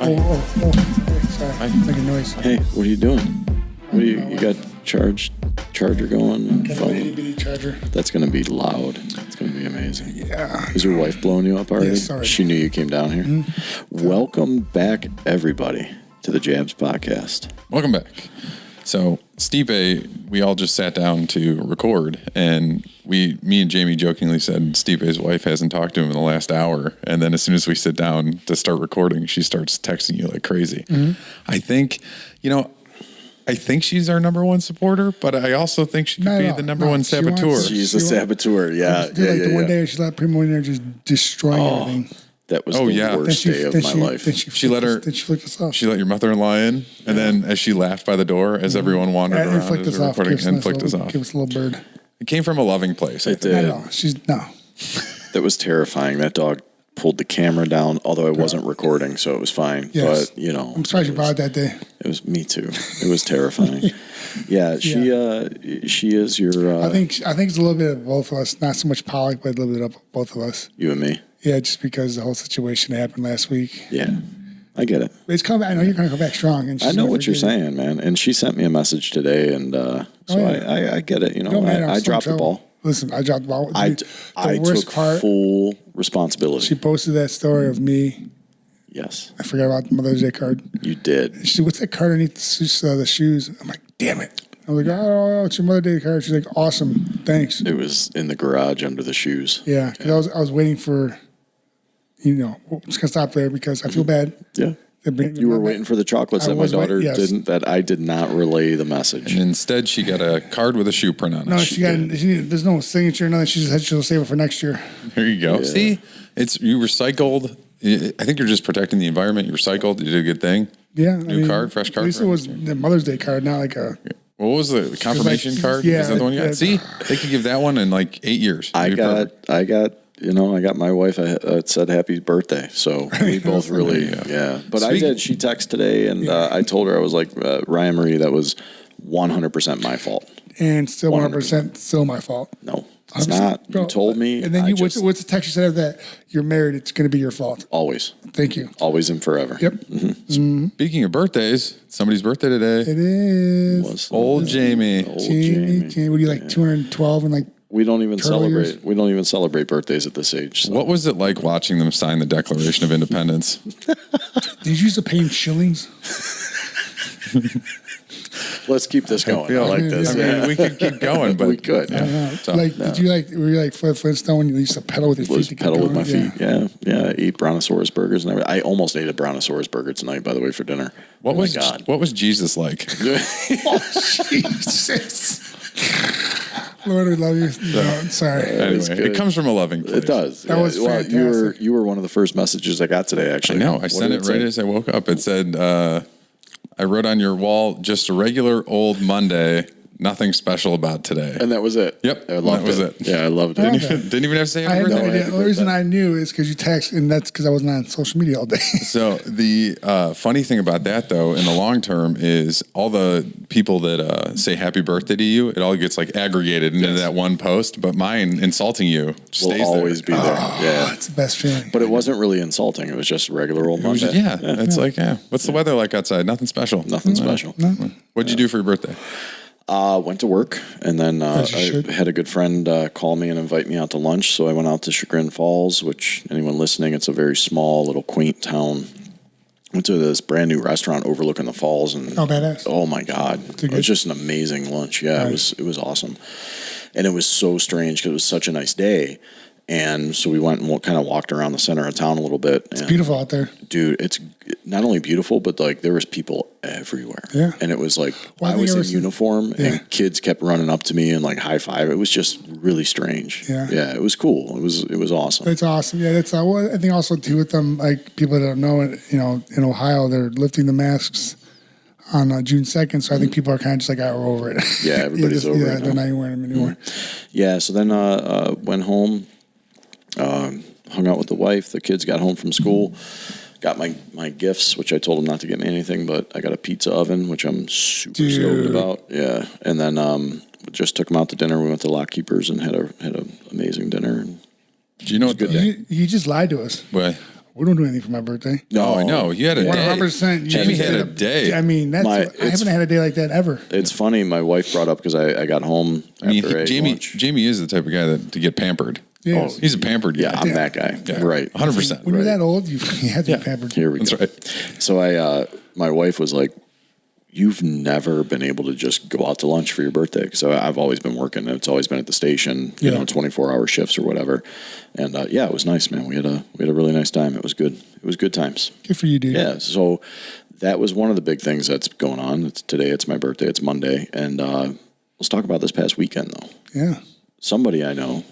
Sorry, making noise. Hey, what are you doing? What you got charger going? Got an itty bitty charger. That's going to be loud. It's going to be amazing. Yeah. Is your wife blowing you up already? Yes, already. She knew you came down here. Mm-hmm. Welcome back, everybody, to the Jabs podcast. Welcome back. So, Stipe, we all just sat down to record, and me and Jamie jokingly said Stipe's wife hasn't talked to him in the last hour. And then as soon as we sit down to start recording, she starts texting you like crazy. Mm-hmm. I think she's our number one supporter, but I also think she could be the number one saboteur. She's a saboteur, yeah. The one day she let Primo in there just destroy everything. That was the worst day of my life. She let us off. She let your mother-in-law in, and then as she laughed by the door, as everyone wandered around, flicked us off. Flicked us off. Give us a little bird. It came from a loving place. It did. No. That was terrifying. That dog pulled the camera down, although I wasn't recording, so it was fine. Yes. But, I'm sorry you bought it that day. It was me too. It was terrifying. She is your... I think it's a little bit of both of us. Not so much Pollock, but a little bit of both of us. You and me? Yeah, just because the whole situation happened last week. Yeah, I get it. It's coming. I know you're going to come back strong. And I know what you're saying, man. And she sent me a message today, and I get it. I dropped the ball. Listen, I dropped the ball. I took full responsibility. She posted that story of me. Yes. I forgot about the Mother's Day card. You did. She said, what's that card underneath the shoes? I'm like, damn it. I was like, oh, it's your Mother's Day card. She's like, awesome. Thanks. It was in the garage under the shoes. Yeah, because I was waiting for, I'm just going to stop there because I feel bad. Yeah. You were waiting for the chocolates that my daughter didn't, that I did not relay the message. And instead, she got a card with a shoe print on it. No, there's no signature or nothing. She just said she'll save it for next year. There you go. Yeah. See, you recycled. I think you're just protecting the environment. You recycled. You did a good thing. Yeah. Card, fresh card. At least it was the Mother's Day card, not like a... What was the confirmation card? Yeah. Is that the one you got? See, they could give that one in like 8 years. I got my wife. I said happy birthday, so we both really, But I did. She texted today, and I told her, I was like, Ryan Marie, that was 100% my fault, and still 100% still my fault. No, it's not. You told me, and then what's the text you said of that? You're married. It's going to be your fault. Always. Thank you. Always and forever. Yep. Mm-hmm. Mm-hmm. Speaking of birthdays, somebody's birthday today. It is. Old Jamie. Jamie. What do you like? 212 and like. We don't even celebrate. Years? We don't even celebrate birthdays at this age. So. What was it like watching them sign the Declaration of Independence? Did you used to pay in shillings? Let's keep this going. I like this. I mean, we could keep going, but we could. Yeah. Did you were you like Flintstone when you used to pedal with your feet? Pedal with my feet. Yeah. Eat Brontosaurus burgers and everything. I almost ate a Brontosaurus burger tonight, by the way, for dinner. What was Jesus like? Oh, Jesus. Lord, we love you. No, sorry. Anyway, it comes from a loving place. It does. That was fantastic. You were one of the first messages I got today, actually. I know. I sent it right as I woke up. It said, I wrote on your wall, just a regular old Monday, nothing special about today. And that was it. Yep. I loved it. Yeah, I loved it. Didn't even have to say happy birthday. No idea. The only reason I knew is because you text, and that's because I wasn't on social media all day. So the funny thing about that, though, in the long term, is all the people that say happy birthday to you, it all gets like aggregated into that one post. But mine insulting you stays will always be there. Yeah, it's the best feeling. But it wasn't really insulting. It was just regular old Monday. What's the weather like outside? Nothing special. Nothing special. No. What'd you do for your birthday? Went to work, and then I had a good friend call me and invite me out to lunch. So I went out to Chagrin Falls, which anyone listening, it's a very small, little quaint town. Went to this brand new restaurant overlooking the falls, and badass! Oh my God, it was just an amazing lunch. Yeah, right. It was awesome, and it was so strange because it was such a nice day. And so we went and kind of walked around the center of town a little bit. It's beautiful out there. Dude, it's not only beautiful, but like there was people everywhere. Yeah. And it was like, I was in uniform and kids kept running up to me and like high five. It was just really strange. Yeah. Yeah, it was cool. It was awesome. It's awesome. Yeah, that's I think also too with them, like people that don't know it, in Ohio, they're lifting the masks on June 2nd. So I think people are kind of just like, we're over it. Yeah, everybody's over it. Yeah, they're not even wearing them anymore. Yeah, so then went home. Hung out with the wife. The kids got home from school. Got my gifts, which I told them not to get me anything, but I got a pizza oven, which I'm super stoked about. Yeah, and then just took them out to dinner. We went to Lock Keepers and had a amazing dinner. Do you know what you just lied to us? What? We don't do anything for my birthday. No, I know. You had a day. 100%. Jamie had a day. I mean, I haven't had a day like that ever. It's funny. My wife brought up because I got home after Jamie is the type of guy to get pampered. Yes. He's a pampered guy. Yeah, I'm that guy. Yeah. Right. 100%. When you're that old, you have to be pampered. Here we go. Right. So my wife was like, "You've never been able to just go out to lunch for your birthday." So I've always been working. It's always been at the station, 24-hour shifts or whatever. And it was nice, man. We had a really nice time. It was good. It was good times. Good for you, dude. Yeah. So that was one of the big things that's going on. Today it's my birthday. It's Monday, and let's talk about this past weekend though. Yeah. Somebody I know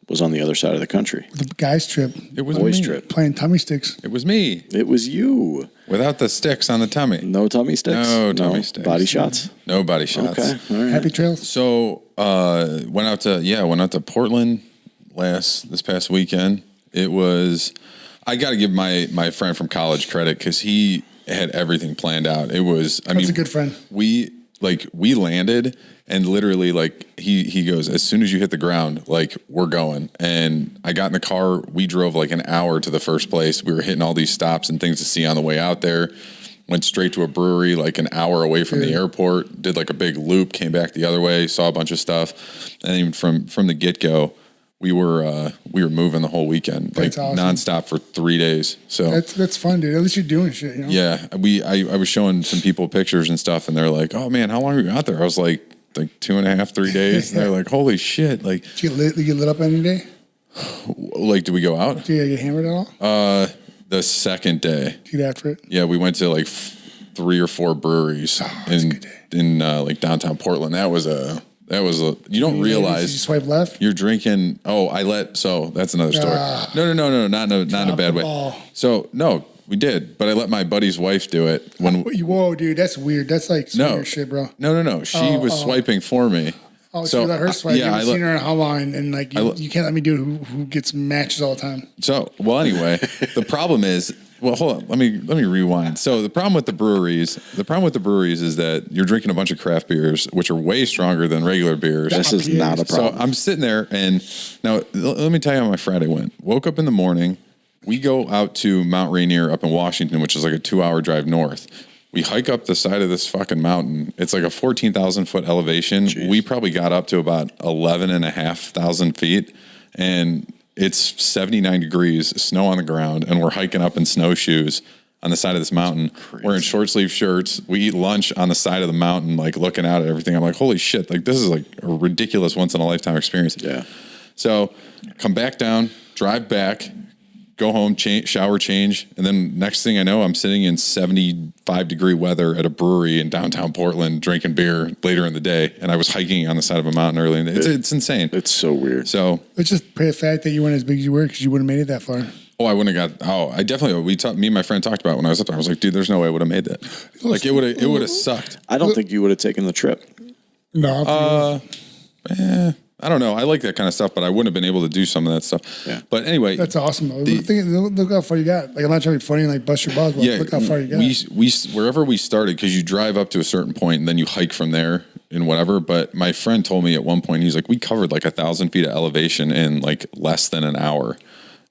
was on the other side of the country. The guys' trip. It was Boys' me. trip. Playing tummy sticks. It was me. It was you. Without the sticks on the tummy. No tummy sticks. No tummy sticks. Body shots. No body shots. Okay. All right. Happy trails. So went out to Portland this past weekend. It was. I got to give my friend from college credit because he had everything planned out. It was. That's a good friend. We landed and literally he goes, as soon as you hit the ground, we're going. And I got in the car. We drove an hour to the first place. We were hitting all these stops and things to see on the way out there. Went straight to a brewery an hour away from the airport. Did a big loop. Came back the other way. Saw a bunch of stuff. And even from the get go, we were moving the whole weekend, That's awesome. nonstop for 3 days. So that's fun, dude. At least you're doing shit. You know? yeah, I was showing some people pictures and stuff, and they're like, "Oh man, how long were you out there?" I was like 2.5, 3 days. And they're like, "Holy shit!" Did you get lit up any day? Did we go out? Did you get hammered at all? The second day. Did you get after it? Yeah, we went to 3 or 4 breweries in downtown Portland. That was a you don't realize. Did you swipe left? You're drinking. Oh, that's another story. No, not in a bad way. Ball. So no, we did, but I let my buddy's wife do it Whoa, dude, that's weird. That's swinger shit, bro. No. She was swiping for me. Oh, so you let her swipe. Yeah, I've seen her in a line, and you can't let me do it who gets matches all the time. So, well, anyway, the problem is, well, hold on, let me rewind. So the problem with the breweries is that you're drinking a bunch of craft beers, which are way stronger than regular beers. This is not a problem. So I'm sitting there, and now let me tell you how my Friday went. Woke up in the morning. We go out to Mount Rainier up in Washington, which is a 2-hour drive north. We hike up the side of this fucking mountain. It's a 14,000 foot elevation. Jeez. We probably got up to about 11,500 feet, and it's 79 degrees, snow on the ground, and we're hiking up in snowshoes on the side of this mountain. Crazy. We're in short sleeve shirts. We eat lunch on the side of the mountain, looking out at everything. I'm like, holy shit! This is a ridiculous once in a lifetime experience. Yeah. So come back down, drive back. Go home, shower, change, and then next thing I know, I'm sitting in 75-degree weather at a brewery in downtown Portland drinking beer later in the day, and I was hiking on the side of a mountain early in the day. It's insane. It's so weird. So it's just the fact that you weren't as big as you were because you wouldn't have made it that far. Oh, I wouldn't have got. Oh, I definitely. Me and my friend talked about it when I was up there. I was like, dude, there's no way I would have made that. It would have sucked. I don't think you would have taken the trip. No. I don't know. I like that kind of stuff, but I wouldn't have been able to do some of that stuff. Yeah. But anyway, that's awesome though. Look how far you got. I'm not trying to be funny and bust your balls, but look how far you got. We wherever we started, because you drive up to a certain point and then you hike from there and whatever. But my friend told me at one point, he's like, we covered 1,000 feet of elevation in less than an hour.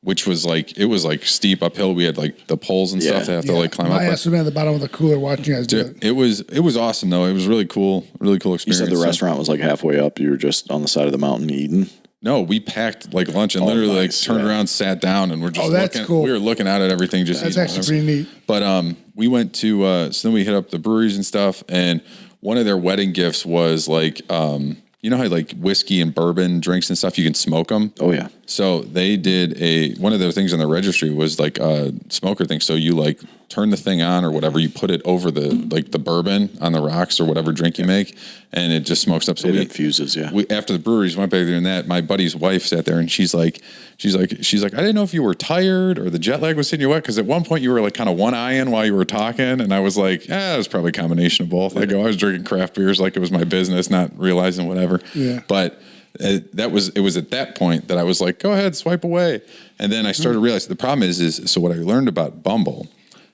Which was it was steep uphill. We had the poles and stuff to have to climb up. My ass would have been at the bottom of the cooler watching you guys do it. It was awesome though. It was really cool experience. You said the restaurant was halfway up. You were just on the side of the mountain eating. No, we packed lunch and literally turned around, sat down, and we're just looking. Cool. We were looking out at everything. That's actually pretty neat. But we went to so then we hit up the breweries and stuff, and one of their wedding gifts was you know how whiskey and bourbon drinks and stuff, you can smoke them? Oh, yeah. So they did one of their things on the registry was a smoker thing. So you turn the thing on or whatever, you put it over the the bourbon on the rocks or whatever drink you make, and it just smokes up. So it infuses, yeah. We, after the breweries went back there and that, my buddy's wife sat there and she's like, I didn't know if you were tired or the jet lag was hitting you wet, because at one point you were kind of one eyeing while you were talking, and I was like, it was probably a combination of both. I was drinking craft beers like it was my business, not realizing whatever. Yeah. But it was at that point that I was like, go ahead, swipe away. And then I started to realize the problem is so what I learned about Bumble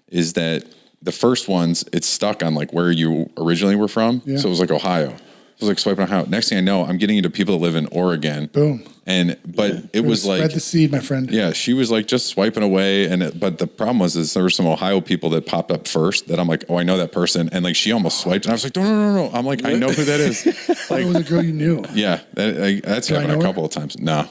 is that the first ones, it's stuck on where you originally were from. Yeah. So it was Ohio. It was swiping Ohio. Next thing I know, I'm getting into people that live in Oregon. Boom. But it was Spread like, the seed, my friend. yeah, she was like just swiping away. But the problem was there were some Ohio people that popped up first that I'm like, oh, I know that person. And like, she almost swiped. And I was like, no. I'm like, I know who that is. Like, it was a girl you knew. Yeah. That's happened a couple of times. No.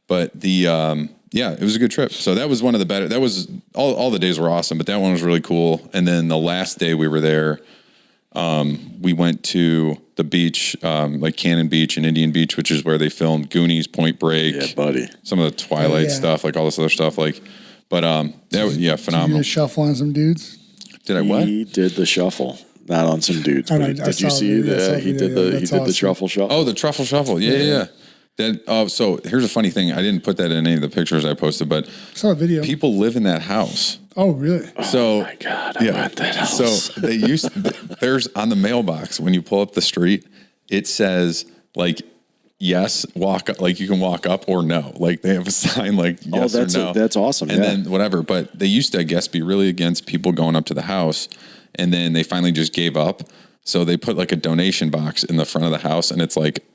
But it was a good trip. So that was one of the better, that was all the days were awesome, but that one was really cool. And then the last day we were there, we went to the beach, like Cannon Beach and Indian Beach, which is where they filmed Goonies, Point Break. Yeah, buddy. Some of the Twilight stuff, like all this other stuff. Like, but that was phenomenal. Did you shuffle on some dudes? Did I what? He did the shuffle, not on some dudes. But did you see that he did the truffle shuffle? Oh, the truffle shuffle. Yeah. Then, so here's a funny thing. I didn't put that in any of the pictures I posted, but I saw a video. People live in that house. Oh, really? So, oh my God, I want that house. So there's on the mailbox when you pull up the street, it says like, yes, walk up, like you can walk up or no. Like they have a sign like yes or no. That's awesome. And then whatever. But they used to, I guess, be really against people going up to the house, and then they finally just gave up. So they put like a donation box in the front of the house, and it's like,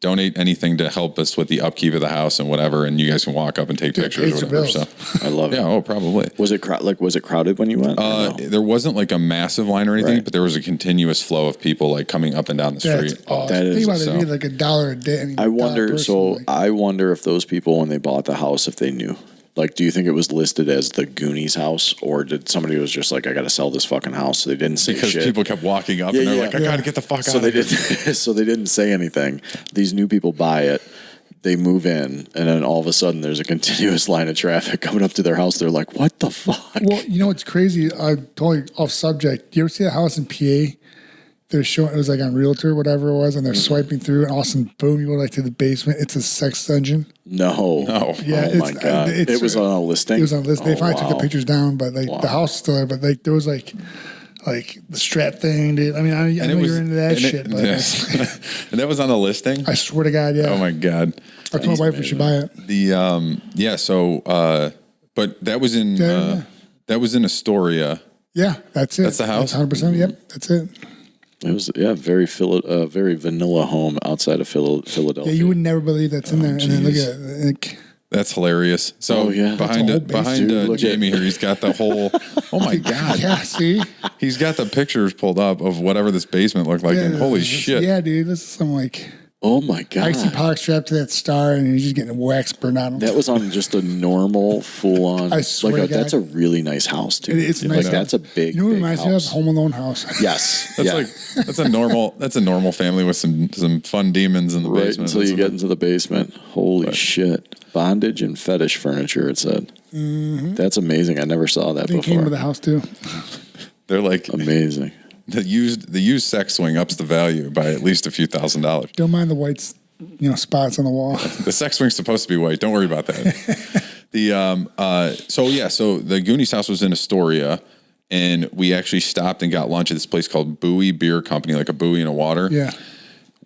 donate anything to help us with the upkeep of the house and whatever, and you guys can walk up and take pictures or whatever. So I love it. Yeah, probably. Was it crowded when you went? No? There wasn't like a massive line or anything, but there was a continuous flow of people like coming up and down the street. That's awesome. That is think about it, it'd be like $1 a day. I wonder. I wonder if those people, when they bought the house, if they knew. Like, do you think it was listed as the Goonies house, or did somebody was just like, I got to sell this fucking house? So they didn't say because shit. people kept walking up and they're like, I got to get the fuck out. They didn't. So they didn't say anything. These new people buy it. They move in, and then all of a sudden, there's a continuous line of traffic coming up to their house. They're like, "What the fuck?" Well, you know what's crazy? Totally off subject. Do you ever see a house in PA? They're showing, it was like on Realtor, whatever it was, and they're swiping through, and all of a sudden, boom, you go like to the basement. It's a sex dungeon. No. Yeah, oh my God. It was on a listing. It was on a list. They finally took the pictures down, but like the house is still there. But like there was like the strap thing. Dude. I mean, I know you're into that shit. But and that was on the listing? I swear to God, yeah. Oh my God. I told my wife we should buy it. But that was in that was in Astoria. Yeah, that's it. That's the house? That's 100%. Yep, that's it. It was very vanilla home outside of Philadelphia. Yeah, you would never believe that's in there. And then look at it. That's hilarious. So behind Jamie here, he's got the whole. Oh my God! Yeah, see, he's got the pictures pulled up of whatever this basement looked like, and holy shit! Yeah, dude, this is some like. Oh my God! I see Pollock strapped to that star, and he's just getting wax burned on him. That was on just a normal, full-on. I swear that's a really nice house, dude. It's nice. Like that's a big. You know what reminds me of? Home Alone house. Yes, that's a normal family with some fun demons in the basement. Until you get into the basement. Holy shit! Bondage and fetish furniture. It said. Mm-hmm. That's amazing. I never saw that before. They came with the house too. They're like amazing. The used sex swing ups the value by at least a few $1,000s. Don't mind the white, spots on the wall. The sex swing's supposed to be white. Don't worry about that. So the Goonies house was in Astoria, and we actually stopped and got lunch at this place called Bowie Beer Company, like a buoy in a water. Yeah.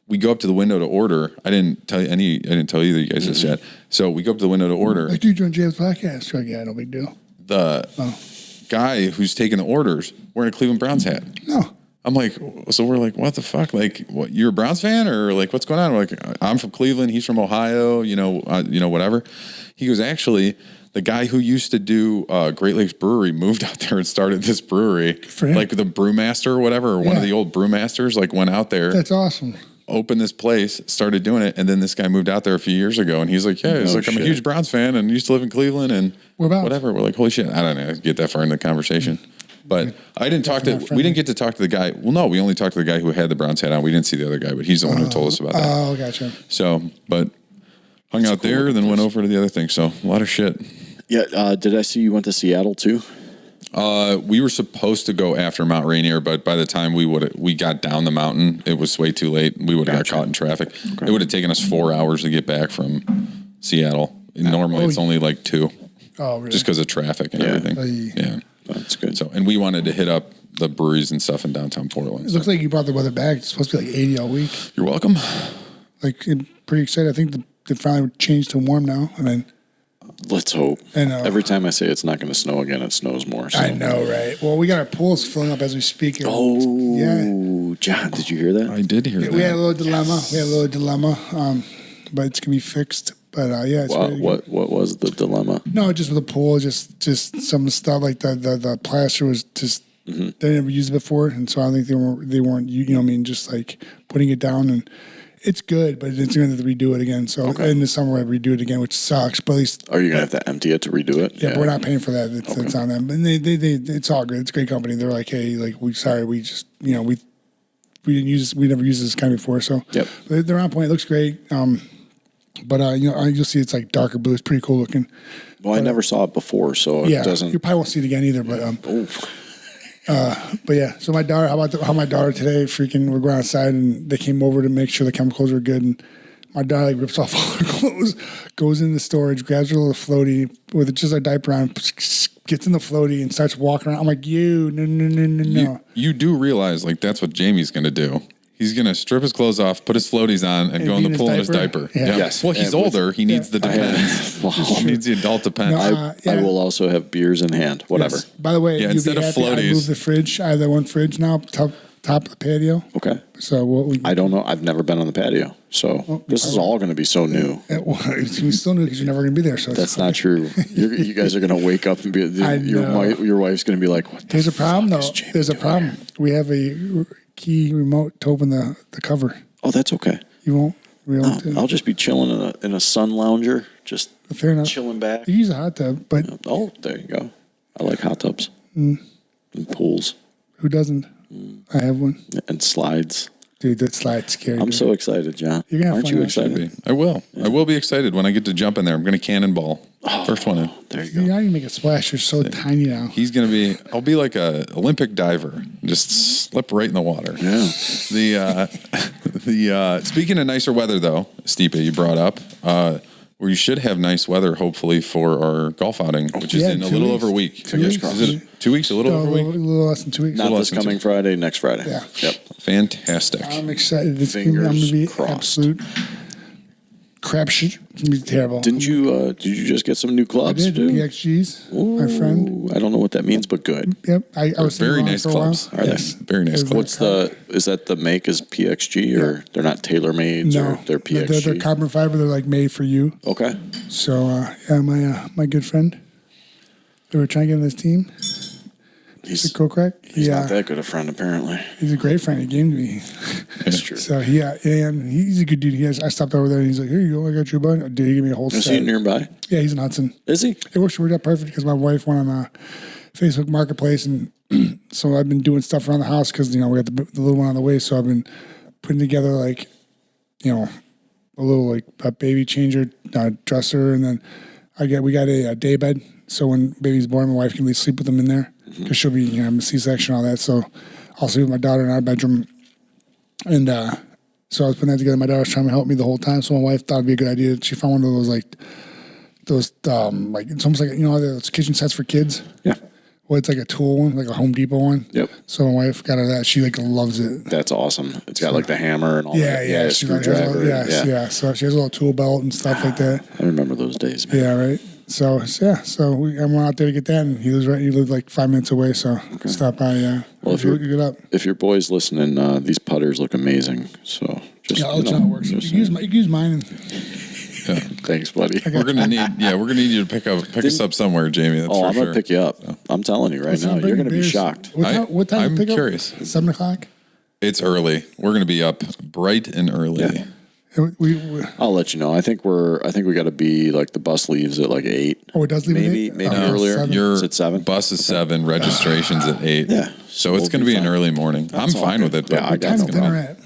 We go up to the window to order. I didn't tell either of you guys this yet. So we go up to the window to order. Like, dude, join James' podcast. Like, yeah, no big deal. Guy who's taking the orders wearing a Cleveland Browns hat. No. I'm like, so we're like, what the fuck? Like, what? You're a Browns fan, or like, what's going on? We're like, I'm from Cleveland. He's from Ohio. Whatever. He goes, actually, the guy who used to do Great Lakes Brewery moved out there and started this brewery, like the brewmaster or whatever, or one of the old brewmasters, like went out there. That's awesome. Opened this place, started doing it, and then this guy moved out there a few years ago, and he's like, I'm a huge Browns fan, and used to live in Cleveland, and whatever. We're like, holy shit, I don't know, get that far into the conversation. But I didn't we didn't get to talk to the guy. Well, no, we only talked to the guy who had the Browns hat on. We didn't see the other guy, but he's the one who told us about that. Oh, gotcha. So, but hung out there, then went over to the other thing. So a lot of shit. Yeah. Did I see you went to Seattle too? We were supposed to go after Mount Rainier, but by the time we got down the mountain, it was way too late. We would have got caught in traffic. Okay. It would have taken us 4 hours to get back from Seattle. Normally, it's only like 2. Oh, really? Just because of traffic and everything. Yeah. That's good. So, and we wanted to hit up the breweries and stuff in downtown Portland. It looks like you brought the weather back. It's supposed to be like 80 all week. You're welcome. Like, I'm pretty excited. I think they finally changed to warm now. I mean, let's hope. And every time I say it's not going to snow again, it snows more. So. I know, right? Well, we got our pools filling up as we speak. Yeah. John, did you hear that? I did hear that. We had a little dilemma. But it's going to be fixed But yeah, it's really good. What was the dilemma? No, just with the pool, just some stuff like the plaster was just they never used it before, and so I think they weren't you know what I mean, just like putting it down, and it's good, but it's going to have to redo it again. So in the summer I redo it again, which sucks. But at least Are you gonna have to empty it to redo it? yeah, but we're not paying for that. It's on them, and they it's all good. It's a great company. They're like, hey, like we just you know we didn't use we never used this kind before, so they're on point. It looks great. But you know, you'll see it's like darker blue. It's pretty cool looking. Well, I never saw it before, so it doesn't. You probably won't see it again either. But yeah. So my daughter, how my daughter today? Freaking, we're going outside and they came over to make sure the chemicals were good. And my daughter like rips off all her clothes, goes in the storage, grabs her little floaty with just a diaper on, gets in the floaty and starts walking around. I'm like, no. You do realize like that's what Jamie's going to do. He's going to strip his clothes off, put his floaties on, and go in the pool in his diaper. Yeah. Yes. Well, he's older. He needs the depends. He needs the adult depends. I will also have beers in hand, whatever. Yes. By the way, instead of floaties, I moved the fridge. I have that one fridge now, top of the patio. Okay. So I don't know. I've never been on the patio, so this is all going to be so new. It's still new because you're never going to be there. So that's not true. You guys are going to wake up and be your wife's going to be like, "What?" There's a problem though. There's a problem. We have a key remote to open the cover. Oh, that's okay. You won't. I'll just be chilling in a sun lounger, just fair enough. Chilling back. You use a hot tub, but there you go. I like hot tubs and pools. Who doesn't? I have one. And slides. Dude, that slide's scary. I'm so excited, John. You're gonna Aren't you excited? I will. Yeah. I will be excited when I get to jump in there. I'm going to cannonball. First one in. There you go. You're not even make a splash. You're so tiny now. He's going to be. I'll be like a Olympic diver. Just slip right in the water. Yeah. Speaking of nicer weather, though, Stipe, you brought up. We should have nice weather, hopefully, for our golf outing, which is in a little over a week. Fingers crossed. Is it 2 weeks? A little over a week? A little less than 2 weeks. Not this coming Friday, next Friday. Yeah. Yep. Fantastic. I'm excited. Fingers I'm going to be crossed. Absolute crap shit. It's going to be terrible. Did you just get some new clubs? I did. PXGs, my friend. I don't know what that means, but good. Yep. I was very nice clubs. Are they? Very nice clubs. Is that the make is PXG or they're not tailor made or they're PXG? They're carbon fiber. They're like made for you. Okay. So my good friend, they were trying to get on this team. He's a co-crack. He's not that good a friend, apparently. He's a great friend. He gamed me. That's true. So and he's a good dude. I stopped over there and he's like, "Here you go, I got you a bunch." Dude, he gave me a whole set. Is he nearby? Yeah, he's in Hudson. Is he? It works out perfect because my wife went on Facebook Marketplace, and so I've been doing stuff around the house because we got the little one on the way. So I've been putting together like, a little like a baby changer dresser, and then we got a day bed. So when baby's born, my wife can at least sleep with them in there because she'll be having a C-section and all that. So I'll sleep with my daughter in our bedroom. And so I was putting that together. My daughter was trying to help me the whole time. So my wife thought it'd be a good idea. She found one of those it's almost like those kitchen sets for kids. Yeah. Well, it's like a tool one, like a Home Depot one. Yep. So my wife got her that. She loves it. That's awesome. It's got like the hammer and all that. Yeah. Screwdriver. Yeah. So she has a little tool belt and stuff like that. I remember those days, man. Yeah, right. So I went out there to get that, and he lived like 5 minutes away. So stop by. Well, if your boy's listening, these putters look amazing. So just I'll let you know how it works. You can use mine. Thanks, buddy. We're gonna need you to pick us up somewhere, Jamie. That's I'm sure. gonna pick you up. I'm telling you right now, you're gonna be shocked. What time? I'm pick curious. Up? 7 o'clock. It's early. We're gonna be up bright and early. Yeah. I'll let you know. I think we got to be like the bus leaves at like 8. Oh, it does leave maybe at 8? earlier. 7. Your at 7. Bus is 7. Registration's at 8. Yeah, so it's going to be an early morning. I'm fine with it. Yeah, I got no dinner at.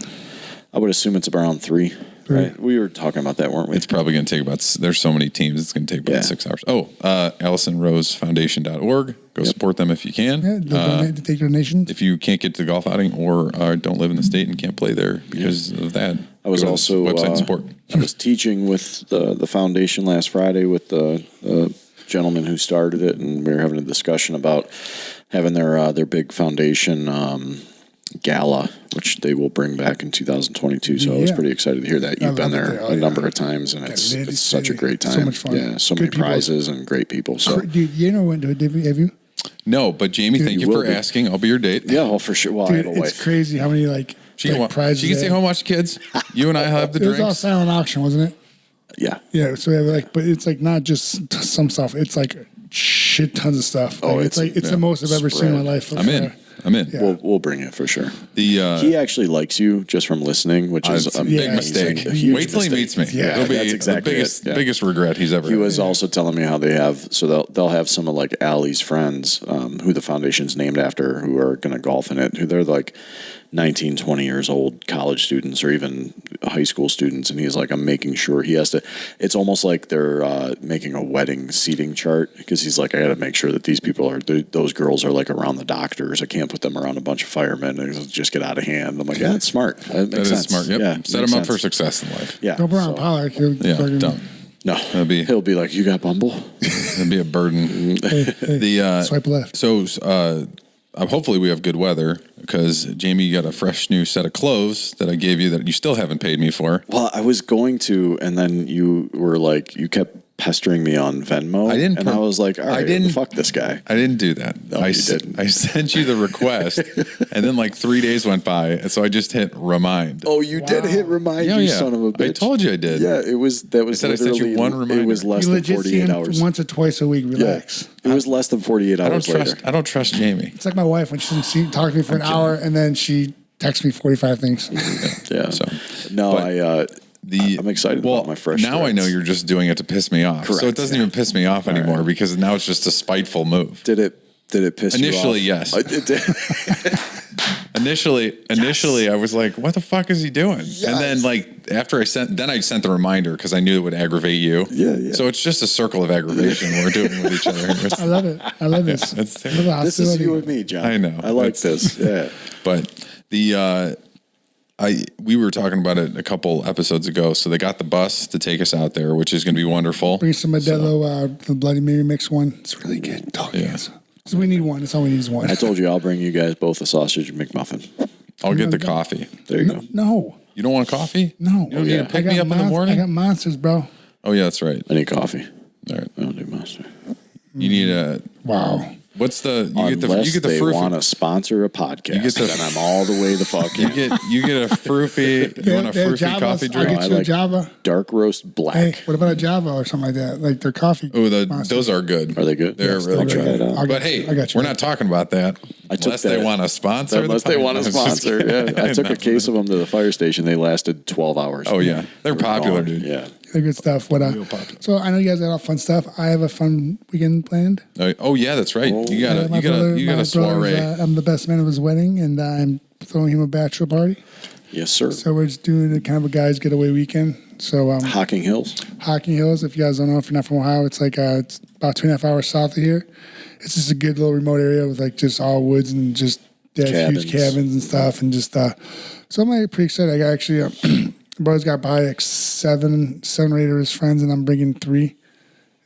I would assume it's around 3. Right? We were talking about that, weren't we? It's probably going to take about. There's so many teams. It's going to take about 6 hours. Oh, AllisonRoseFoundation.org. Go support them if you can. Yeah, take donations. If you can't get to the golf outing or don't live in the state and can't play there because of that, I was also website support. I was teaching with the foundation last Friday with the gentleman who started it, and we were having a discussion about having their big foundation gala, which they will bring back in 2022. So I was pretty excited to hear that. You've been there a number of times, and it's such a great time. So much fun. Yeah, so many prizes and great people. So, dude, you know when to have you? No, but Jamie, thank you for asking. I'll be your date. Yeah, well, for sure. Well, I have a wife. It's crazy how many She can prizes. stay home, watch the kids. You and I have the It was all drinks. silent auction, wasn't it? Yeah. Yeah, so we have like, but it's like not just some stuff. It's like shit tons of stuff. Like, Oh, it's the most I've ever seen in my life. I'm in. Yeah. We'll bring it for sure. He actually likes you just from listening, which is a big mistake. Huge Wait till he mistake. meets me. Yeah, It'll be that's exactly the biggest regret he's ever He had. was also telling me how they have, so they'll have some of like Allie's friends, who the foundation's named after, who are going to golf in it, who they're like 19, 20 years old, college students or even high school students. And he's like, I'm making sure he has to, it's almost like they're making a wedding seating chart, because he's like, I got to make sure that these people are, those girls are like around the doctors. I can't put them around a bunch of firemen and it'll just get out of hand. I'm like, yeah, that's smart. That makes sense. Smart. Yep. Yeah, Set him up for success in life. Yeah. Don't around Pollock. Don't. No, he'll be like, you got Bumble? It'd be a burden. Swipe left. So hopefully we have good weather, because Jamie got a fresh new set of clothes that I gave you that you still haven't paid me for. Well, I was going to, and then you were like, you kept pestering me on Venmo. I didn't. And I was like, all right, fuck this guy. I didn't do that. No, you didn't. I sent you the request, and then like 3 days went by, and so I just hit remind. Oh, you did hit remind, you son of a bitch. I told you I did. Yeah, that was I sent you one reminder. It was less You than legit see 48 him hours. once or twice a week. Relax. It was less than 48 hours later. I don't trust Jamie. It's like my wife when she doesn't talk to me for an hour and then she texts me 45 things. Yeah. So no, but I'm excited about my fresh now I know threads. you're just doing it to piss me off. Correct, so it doesn't even piss me off anymore, because now it's just a spiteful move. Did it piss Initially, you off? yes. It did. Initially, I was like, "What the fuck is he doing?" Yes. And then, like, after I sent the reminder, because I knew it would aggravate you. Yeah. So it's just a circle of aggravation we're doing with each other. I love it. I love this. It's I love the This is hostility. you and me, John. I know. I like this. Yeah. But we were talking about it a couple episodes ago. So they got the bus to take us out there, which is going to be wonderful. Bring some Modelo, the Bloody Mary mix one. It's really good. Dog ass. So we need one. That's all we need is one. I told you I'll bring you guys both a sausage McMuffin. I'll get the coffee. There you go. No. You don't want coffee? No. You don't get to pick me up in the I morning? got monsters, bro. Oh, yeah, that's right. I need coffee. All right. I don't do monster. You need a... Wow. What's the... Unless you get the they fruity... want to sponsor a podcast, then I'm all the way the fuck in. You get a fruity... You want a fruity coffee drink? I'll get you a Java. Dark roast black. Hey, what about a Java or something like that? Like their coffee. Oh, monsters. those are good. Are they good? They're Yes, really they're good. really good. But hey, I got you. we're not talking about that. Unless they want to sponsor. Unless they want to sponsor. Yeah. I took a case of them to the fire station. They lasted 12 hours. Oh, yeah. They're popular, gone. dude. Yeah. They're good stuff. So I know you guys got all fun stuff. I have a fun weekend planned. Oh, yeah, that's right. You got a soiree. I'm the best man of his wedding, and I'm throwing him a bachelor party. Yes, sir. So we're just doing a kind of a guys' getaway weekend. So Hocking Hills. Hocking Hills, if you guys don't know, if you're not from Ohio, it's like it's about 2.5 hours south of here. It's just a good little remote area with like just all woods and just huge cabins and stuff, and just so I'm like pretty excited. I got actually brother's got probably like seven or eight of his friends, and I'm bringing 3.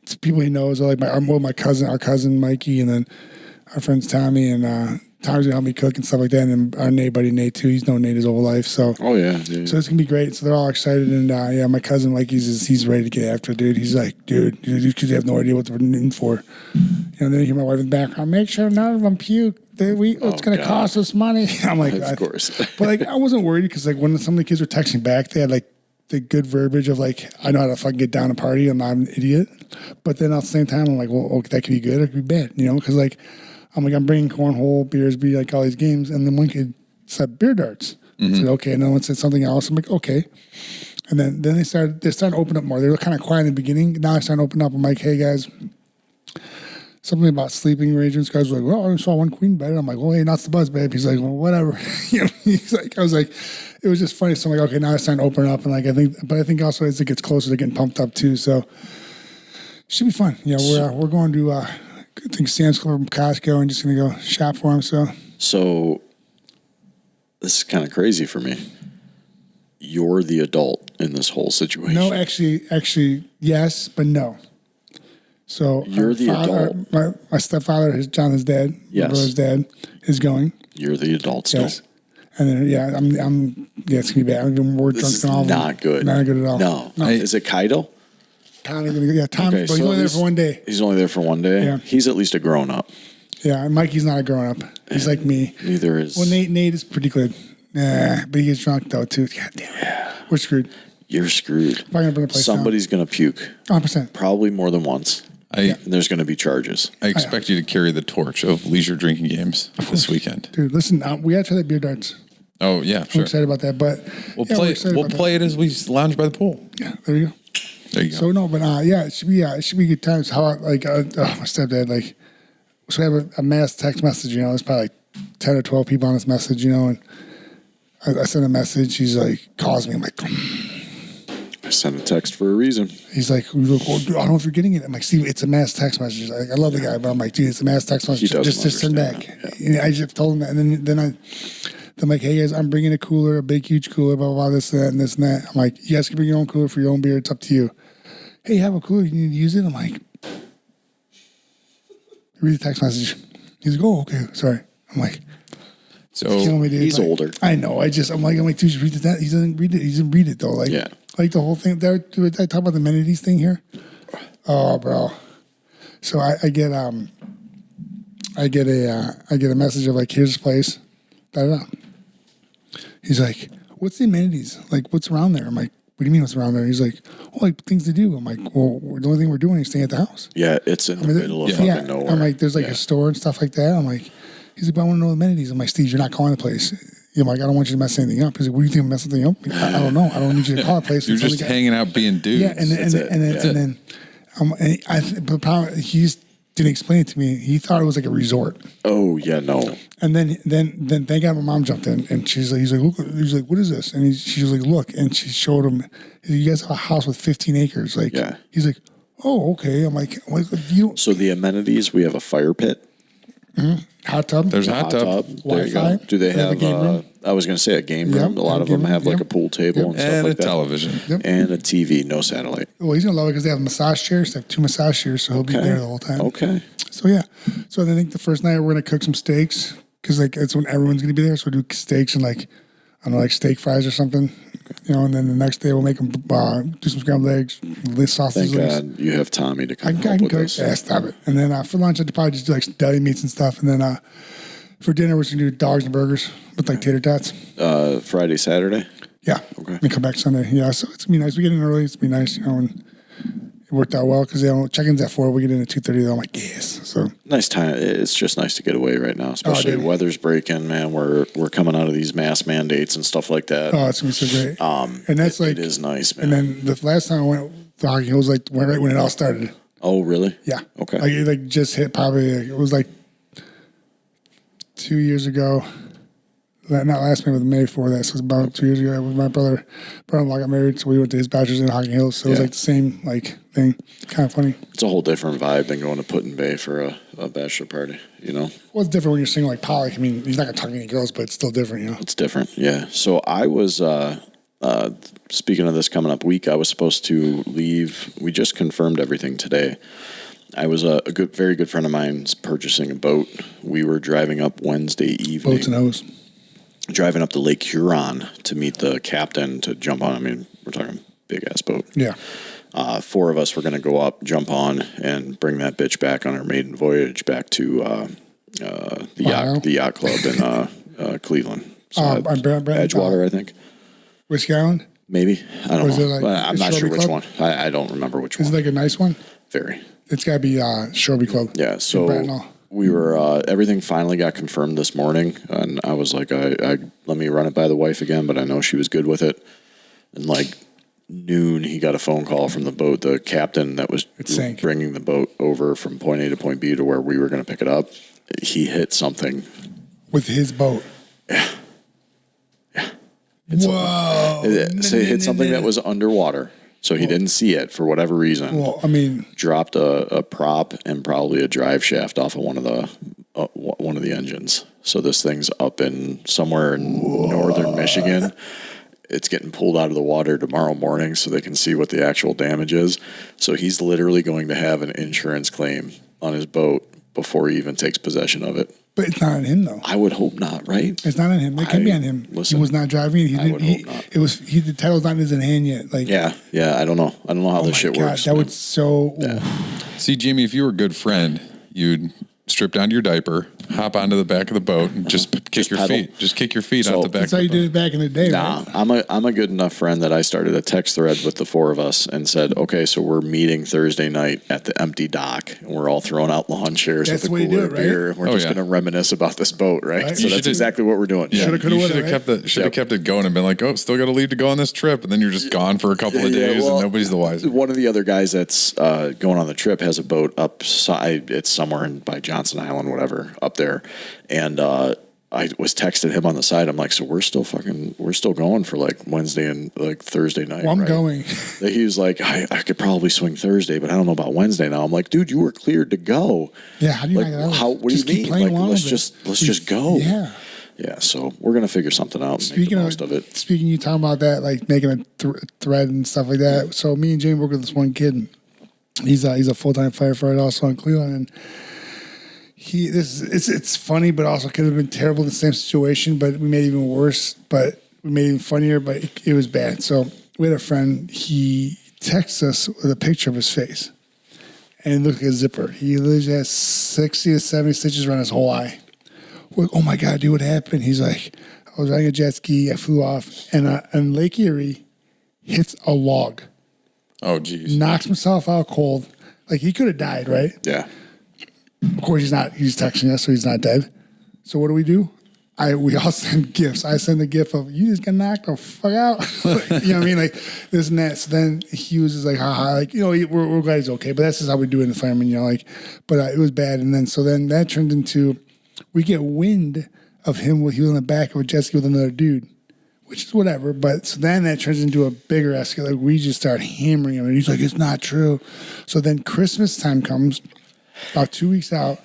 It's people he knows, like our cousin Mikey, and then our friends Tommy, and Tommy's gonna help me cook and stuff like that, and our neighbor buddy Nate too. He's known Nate his whole life, so Oh yeah. so it's gonna be great. So they're all excited, and yeah, my cousin Mikey's he's ready to get after it, dude. He's like, dude, because they have no idea what they're in for. Then you hear my wife in the background, make sure none of them puke. It's going to cost us money. I'm like, Of course. But like, I wasn't worried because like when some of the kids were texting back, they had like the good verbiage of like, I know how to fucking get down a party. I'm not an idiot. But then at the same time, I'm like, well, okay, that could be good. It could be bad, because like, I'm bringing cornhole, beers, like all these games. And then one kid said beer darts. I said, okay. And then one said something else. I'm like, okay. And then they started to open up more. They were kind of quiet in the beginning. Now I started to open up. I'm like, hey guys, something about sleeping arrangements. Guys were like, well, I saw one queen bed. I'm like, well, hey, not the buzz, babe. He's like, well, whatever. He's like, I was like, it was just funny. So I'm like, okay, now it's time to open up. And like, I think also as it gets closer, they're getting pumped up too. So should be fun. We're going to, I think Sam's Club from Costco and just going to go shop for him. So this is kind of crazy for me. You're the adult in this whole situation. No, actually, yes, but no. So You're the adult. My stepfather, Jonathan's dad, Yes. my brother's dad, is going. You're the adult still. Yes. And then it's gonna be bad. I'm doing more drunk This than all is of them. not good. Not good at all. No. Is it Kaido? Tommy, Tommy, but he's so only at there least- for one day. He's only there for one day? Yeah. He's at least a grown up. Yeah, and Mikey's not a grown up. He's like me. Neither is... Well, Nate is pretty good. Nah, but he gets drunk though too. God damn it. We're screwed. you're screwed. Probably gonna burn the place Somebody's going to puke. 100%. Probably more than once. And there's going to be charges. I expect you to carry the torch of leisure drinking games this weekend. Dude, listen, we got to try that beer darts. Oh, yeah, I'm sure. excited about that, but We'll play it as we lounge by the pool. Yeah, there you go. There you go. So no, but it should be good times. How about my stepdad so we have a mass text message. There's probably like 10 or 12 people on this message. And I send a message. He's like calls me. I'm like, I sent a text for a reason. he's like, well, dude, I don't know if you're getting it. I'm like, Steve, it's a mass text message. I love the guy, but I'm like, dude, it's a mass text message. Just send back. Yeah. I just told him that, and then I'm like, hey guys, I'm bringing a cooler, a big huge cooler, blah blah blah, this and that and this and that. I'm like, you guys can bring your own cooler for your own beer. It's up to you. Hey, you have a cooler? You need to use it? I'm like, read the text message. He's like, oh, okay, sorry. I'm like, so killing me, dude. He's older. I know. I'm like, dude, just read that. He doesn't read it. He doesn't read it though. Like, like the whole thing. Did I talk about the amenities thing here? Oh, bro. So I get a message of like, here's this place. Da da da. He's like, what's the amenities? Like, what's around there? I'm like, what do you mean what's around there? He's like, oh, like things to do. I'm like, well, the only thing we're doing is staying at the house. Yeah, it's in the middle of fucking nowhere. I'm like, there's like a store and stuff like that. I'm like, he's like, but I want to know the amenities. I'm like, Steve, you're not calling the place. I'm like, I don't want you to mess anything up. He's like, what do you think I'm messing anything up? I don't know. I don't need you to call the place. You're just hanging out being dudes. Yeah, and then the problem, he just didn't explain it to me. He thought it was like a resort. Oh yeah, no. And then thank God my mom jumped in, and he's like, look, he's like, what is this? And she's like, look, and she showed him. You guys have a house with 15 acres. Like, he's like, oh, okay. I'm like, you. So the amenities, we have a fire pit. Mm-hmm. Hot tub. There's a hot tub. There you go. Do they have a game room? I was going to say a game room. A lot of them have like a pool table and stuff like that. Television. And a TV, no satellite. Well, he's going to love it because they have massage chairs. They have 2 massage chairs, so he'll be there the whole time. Okay. So, yeah. So, I think the first night we're going to cook some steaks because, like, it's when everyone's going to be there. So, we'll do steaks and, like, I don't know, like steak fries or something. And then the next day we'll make them do some scrambled eggs, sausage. Thank God you have Tommy to come help with us. Yeah, stop it. And then for lunch, I'd probably just do like deli meats and stuff. And then for dinner, we're just going to do dogs and burgers with like tater tots. Friday, Saturday? Yeah. Okay. And come back Sunday. Yeah, so it's going to be nice. We get in early. It's going to be nice, and it worked out well because check-in's at 4. We get in at 2:30. I'm like, yes. So nice time. It's just nice to get away right now, especially weather's breaking, man. We're coming out of these mask mandates and stuff like that. Oh, it's going to be so great. And that's it is nice, man. And then the last time I went to hockey, it was like right when it all started. Oh, really? Yeah. Okay. Like it just hit probably, it was like 2 years ago. Not last May, but the May before that. So it was about 2 years ago. My brother-in-law got married, so we went to his bachelor's in Hocking Hills. So it was like the same thing. Kind of funny. It's a whole different vibe than going to Put-in-Bay for a bachelor party, Well, it's different when you're single like Pollock. I mean, he's not going to talk to any girls, but it's still different, It's different, yeah. So I was, speaking of this coming up week, I was supposed to leave. We just confirmed everything today. I was a very good friend of mine's purchasing a boat. We were driving up Wednesday evening. Boats and O's. Driving up to Lake Huron to meet the captain to jump on. I mean, we're talking big-ass boat. Yeah. 4 of us were going to go up, jump on, and bring that bitch back on our maiden voyage back to the yacht club in Cleveland. So Edgewater, I think. Whiskey Island? Maybe. I don't know. Like I'm not sure which Club? one. I don't remember which one. Is it like a nice one? Very. It's got to be Shoreby Club. Yeah, so we were, everything finally got confirmed this morning, and I was like, I let me run it by the wife again, but I know she was good with it. And like noon, he got a phone call from the boat, the captain that was bringing the boat over from point A to point B to where we were going to pick it up. He hit something. With his boat? Yeah. Whoa. So he hit something that was underwater. So he didn't see it for whatever reason. Well, I mean, dropped a prop and probably a drive shaft off of one of the engines. So this thing's up in somewhere in northern Michigan. It's getting pulled out of the water tomorrow morning so they can see what the actual damage is. So he's literally going to have an insurance claim on his boat before he even takes possession of it. But it's not on him, though. I would hope not, right? It's not on him. It can be on him. Listen, he was not driving. I would hope not. The title's not in his hand yet. Like, yeah. I don't know. I don't know how this shit works. That would so. See, Jamie, if you were a good friend, you'd strip down to your diaper, hop onto the back of the boat, and just kick your pedal. feet. Just kick your feet So- out the back. That's how of you the did it back in the day, Nah, right? I'm a good enough friend that I started a text thread with the four of us and said, okay, so we're meeting Thursday night at the empty dock, and we're all throwing out lawn chairs That's with the a way you do cooler it, of right? beer. And we're Oh, just yeah. going to reminisce about this boat, right? Right. So You that's should've- exactly what we're doing. Shoulda, You coulda, should woulda, have kept it going and been like, oh, still got to leave to go on this trip, and then you're just gone for a couple of days well, and nobody's the wiser. One of the other guys that's going on the trip has a boat upside. It's somewhere by Johnson Island, whatever, up there. And I was texting him on the side. I'm like, so we're still going for like Wednesday and like Thursday night. Well, I'm right? going. He was like, I could probably swing Thursday, but I don't know about Wednesday now. I'm like, dude, you were cleared to go. Yeah, how do you Like, not get out of it? how? What Just do you keep mean? playing Like, along let's with it. just just go. Yeah. Yeah. So we're gonna figure something out and make the most of it. Speaking, you talking about that, like making a thread and stuff like that. So me and Jamie work with this one kid. And he's a full-time firefighter also in Cleveland, and it's funny, but also could have been terrible in the same situation. But we made it even worse. But we made it even funnier. But it was bad. So we had a friend. He texts us with a picture of his face, and it looked like a zipper. He literally has 60 to 70 stitches around his whole eye. We're like, oh my God, dude, what happened? He's like, I was riding a jet ski, I flew off, and Lake Erie hits a log, Oh, geez. knocks himself out cold. Like, he could have died, right? Yeah. Of course, he's not. He's texting us, so he's not dead. So what do? We all send gifts. I send the gift of, you just got knocked the fuck out. You know what I mean? Like, this and that. So then he was just like, haha, like, you know, we're glad he's okay. But that's just how we do it in the fireman, you know, like, but it was bad. And then that turned into, we get wind of him. He was on the back of a jet ski with another dude, which is whatever. But so then that turns into a bigger escalate. Like, we just start hammering him, and he's like, "It's not true." So then Christmas time comes, about 2 weeks out.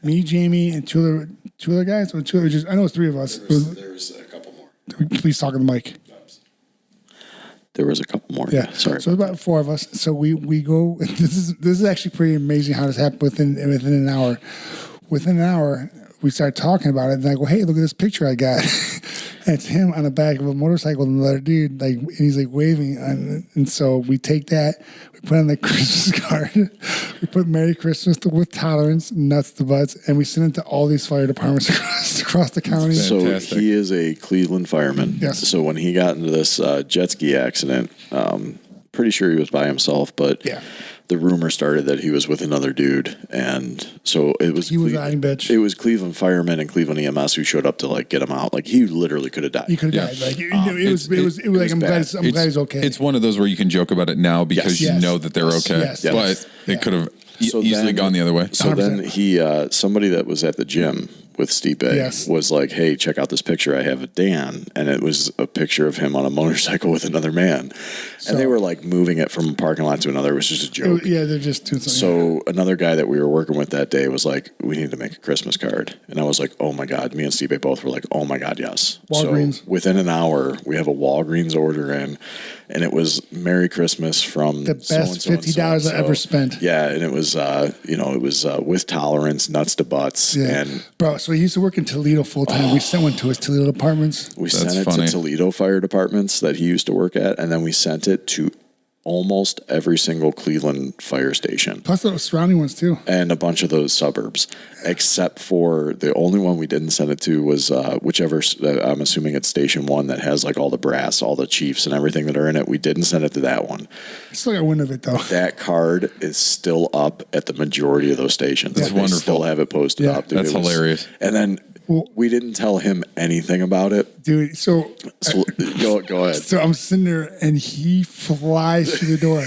Me, Jamie, and two other guys. Or two other, just I know it's three of us. There's a couple more. Please talk to the mic. There was a couple more. Yeah, Sorry. So about four of us. So we go. This is actually pretty amazing how this happened within an hour. Within an hour, we start talking about it, and I go, "Hey, look at this picture I got." And it's him on the back of a motorcycle and another dude, like, and he's like waving, and so we take that, we put on the Christmas card, we put "Merry Christmas" with tolerance, nuts to butts, and we send it to all these fire departments across the county. So Fantastic. he is a Cleveland fireman. Yes. So when he got into this jet ski accident, pretty sure he was by himself, but Yeah. the rumor started that he was with another dude, and so it was. He was riding bitch. It was Cleveland firemen and Cleveland EMS who showed up to like get him out. Like, he literally could have died. He could have Yeah. died. Like it was like, I'm glad he's okay. It's one of those where you can joke about it now because Yes. you know that they're okay. Yes. But it could have So easily then- gone the other way. So 100%. then he, somebody that was at the gym with Stipe Yes. was like, "Hey, check out this picture I have of Dan," and it was a picture of him on a motorcycle with another man, and they were like moving it from a parking lot to another. It was just a joke. Yeah, they're just doing something. So another guy that we were working with that day was like, "We need to make a Christmas card," and I was like, "Oh my God!" Me and Stipe both were like, "Oh my God, yes!" Walgreens. So within an hour, we have a Walgreens order in, and it was "Merry Christmas" from The best so-and-so and $50 I so-and-so. ever spent. Yeah, and it was with tolerance, nuts to butts, Yeah. and Bro, so he used to work in Toledo full time. We sent one to his Toledo apartments. we That's sent it funny. to Toledo fire departments that he used to work at, and then we sent it to almost every single Cleveland fire station Plus the surrounding ones too. and a bunch of those suburbs, except for the only one we didn't send it to was whichever, I'm assuming it's Station 1 that has like all the brass, all the chiefs and everything that are in it. We didn't send it to that one. I still got wind of it though. That card is still up at the majority of those stations. That's They wonderful. still have it posted Yeah. up. Dude. That's It was- hilarious. And then we didn't tell him anything about it. Dude, so Go ahead. So I'm sitting there, and he flies through the door,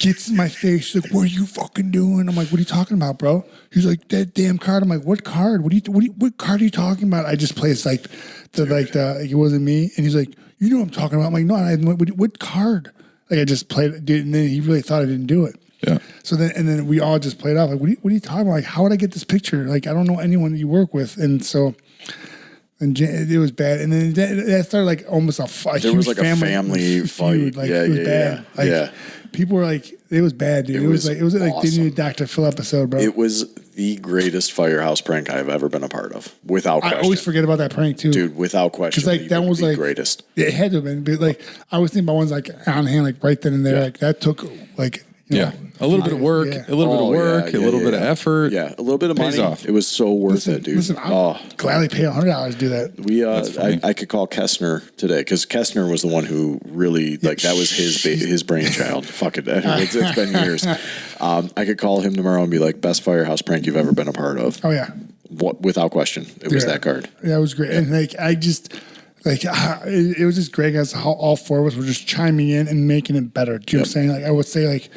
gets in my face. He's like, "What are you fucking doing?" I'm like, "What are you talking about, bro?" He's like, "That damn card." I'm like, "What card? What card are you talking about?" I just placed like it wasn't me, and he's like, "You know what I'm talking about?" I'm like, "No, what card?" Like, I just played it, dude, and then he really thought I didn't do it. Yeah. So then we all just played off like, what are you talking about? Like, how would I get this picture? Like, I don't know anyone that you work with, and so. And it was bad, and then that started like almost a There huge was like a family feud. fight. Like, Yeah, it was yeah, bad. yeah. Like, Yeah. people were like, it was bad, dude. It was like they awesome. knew Dr. Phil episode, bro. It was the greatest firehouse prank I've ever been a part of, without I question. always forget about that prank too, Dude, without question. Because like that was the like greatest. It had to have been, but like I was thinking about ones like on hand, like right then and there. Yeah. Like that took like You Yeah. know? A little bit of work, Yeah. a little bit of effort. Yeah, a little bit of Pays money. off. It was so worth it, dude. Listen, I'll gladly pay $100 to do that. We funny. I could call Kestner today because Kestner was the one who really like that was his brainchild. Fuck it, it's been years. I could call him tomorrow and be like, best firehouse prank you've ever been a part of. Oh yeah, Without question, it was that card. Yeah, it was great, and like I just. Like it was just great as how all four of us were just chiming in and making it better. Do you know what I'm saying? Like I would say, like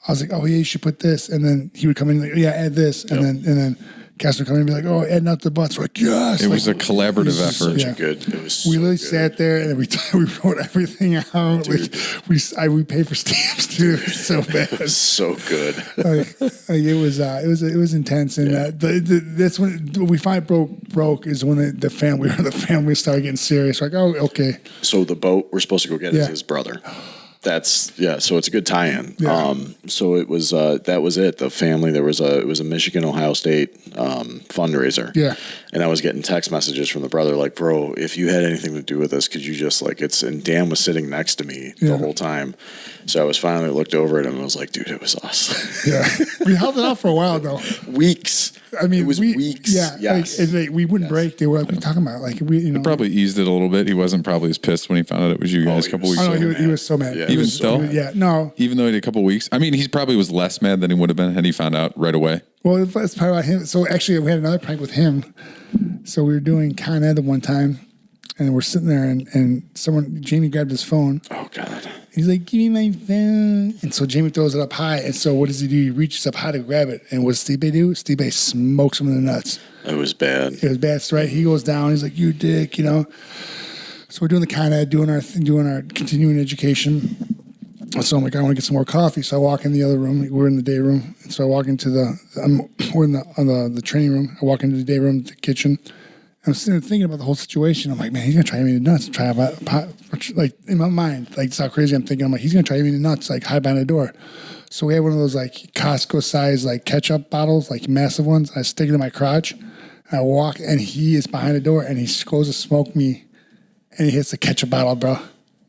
I was like, oh yeah, you should put this, and then he would come in like, yeah, add this, and then Cass would come in and be like, oh, add nuts to butts. We're like, yes. It was a collaborative effort. Such a good. It was. We literally so sat there and we wrote everything out. Like we paid for stamps too. It was so bad. It was so good. It was intense, and that's when we finally broke is when the family started getting serious. Like, oh, okay. So the boat we're supposed to go get is Yeah. his brother. That's so it's a good tie-in. Yeah. So it was that was it. The family it was a Michigan Ohio State fundraiser. Yeah. And I was getting text messages from the brother like, bro, if you had anything to do with this, could you just like and Dan was sitting next to me the whole time. So I was finally looked over at him and I was like, dude, it was us. Yeah, we held it out for a while though. Weeks. I mean, it was weeks. Yeah, Yes. we wouldn't break. They were like, "What are you talking about?" Like Probably eased it a little bit. He wasn't probably as pissed when he found out it was you guys a couple weeks Oh ago. no, he was so mad. Yeah. He Even was still? No. Even though he did a couple weeks. I mean, he probably was less mad than he would have been had he found out right away. Well, it's probably about him. So actually, we had another prank with him. So we were doing Con Ed the one time, and we're sitting there, and Jamie grabbed his phone. Oh God. He's like, "Give me my phone," and so Jamie throws it up high. And so what does he do? He reaches up high to grab it, and what does Stipe do? Stipe smokes him in the nuts. It was bad. It was bad. So right, he goes down. He's like, "You dick," you know. So we're doing the Con Ed, doing our continuing education. So I'm like, I want to get some more coffee. So I walk in the other room. We're in the day room. And so I walk into we're in the training room. I walk into the day room, the kitchen. I'm sitting there thinking about the whole situation. I'm like, man, he's gonna try me in the nuts. Like in my mind, like that's how crazy I'm thinking. I'm like, he's gonna try me in the nuts, like hide behind the door. So we had one of those like Costco size like ketchup bottles, like massive ones. I stick it in my crotch. And I walk, and he is behind the door, and he goes to smoke me, and he hits the ketchup bottle, bro.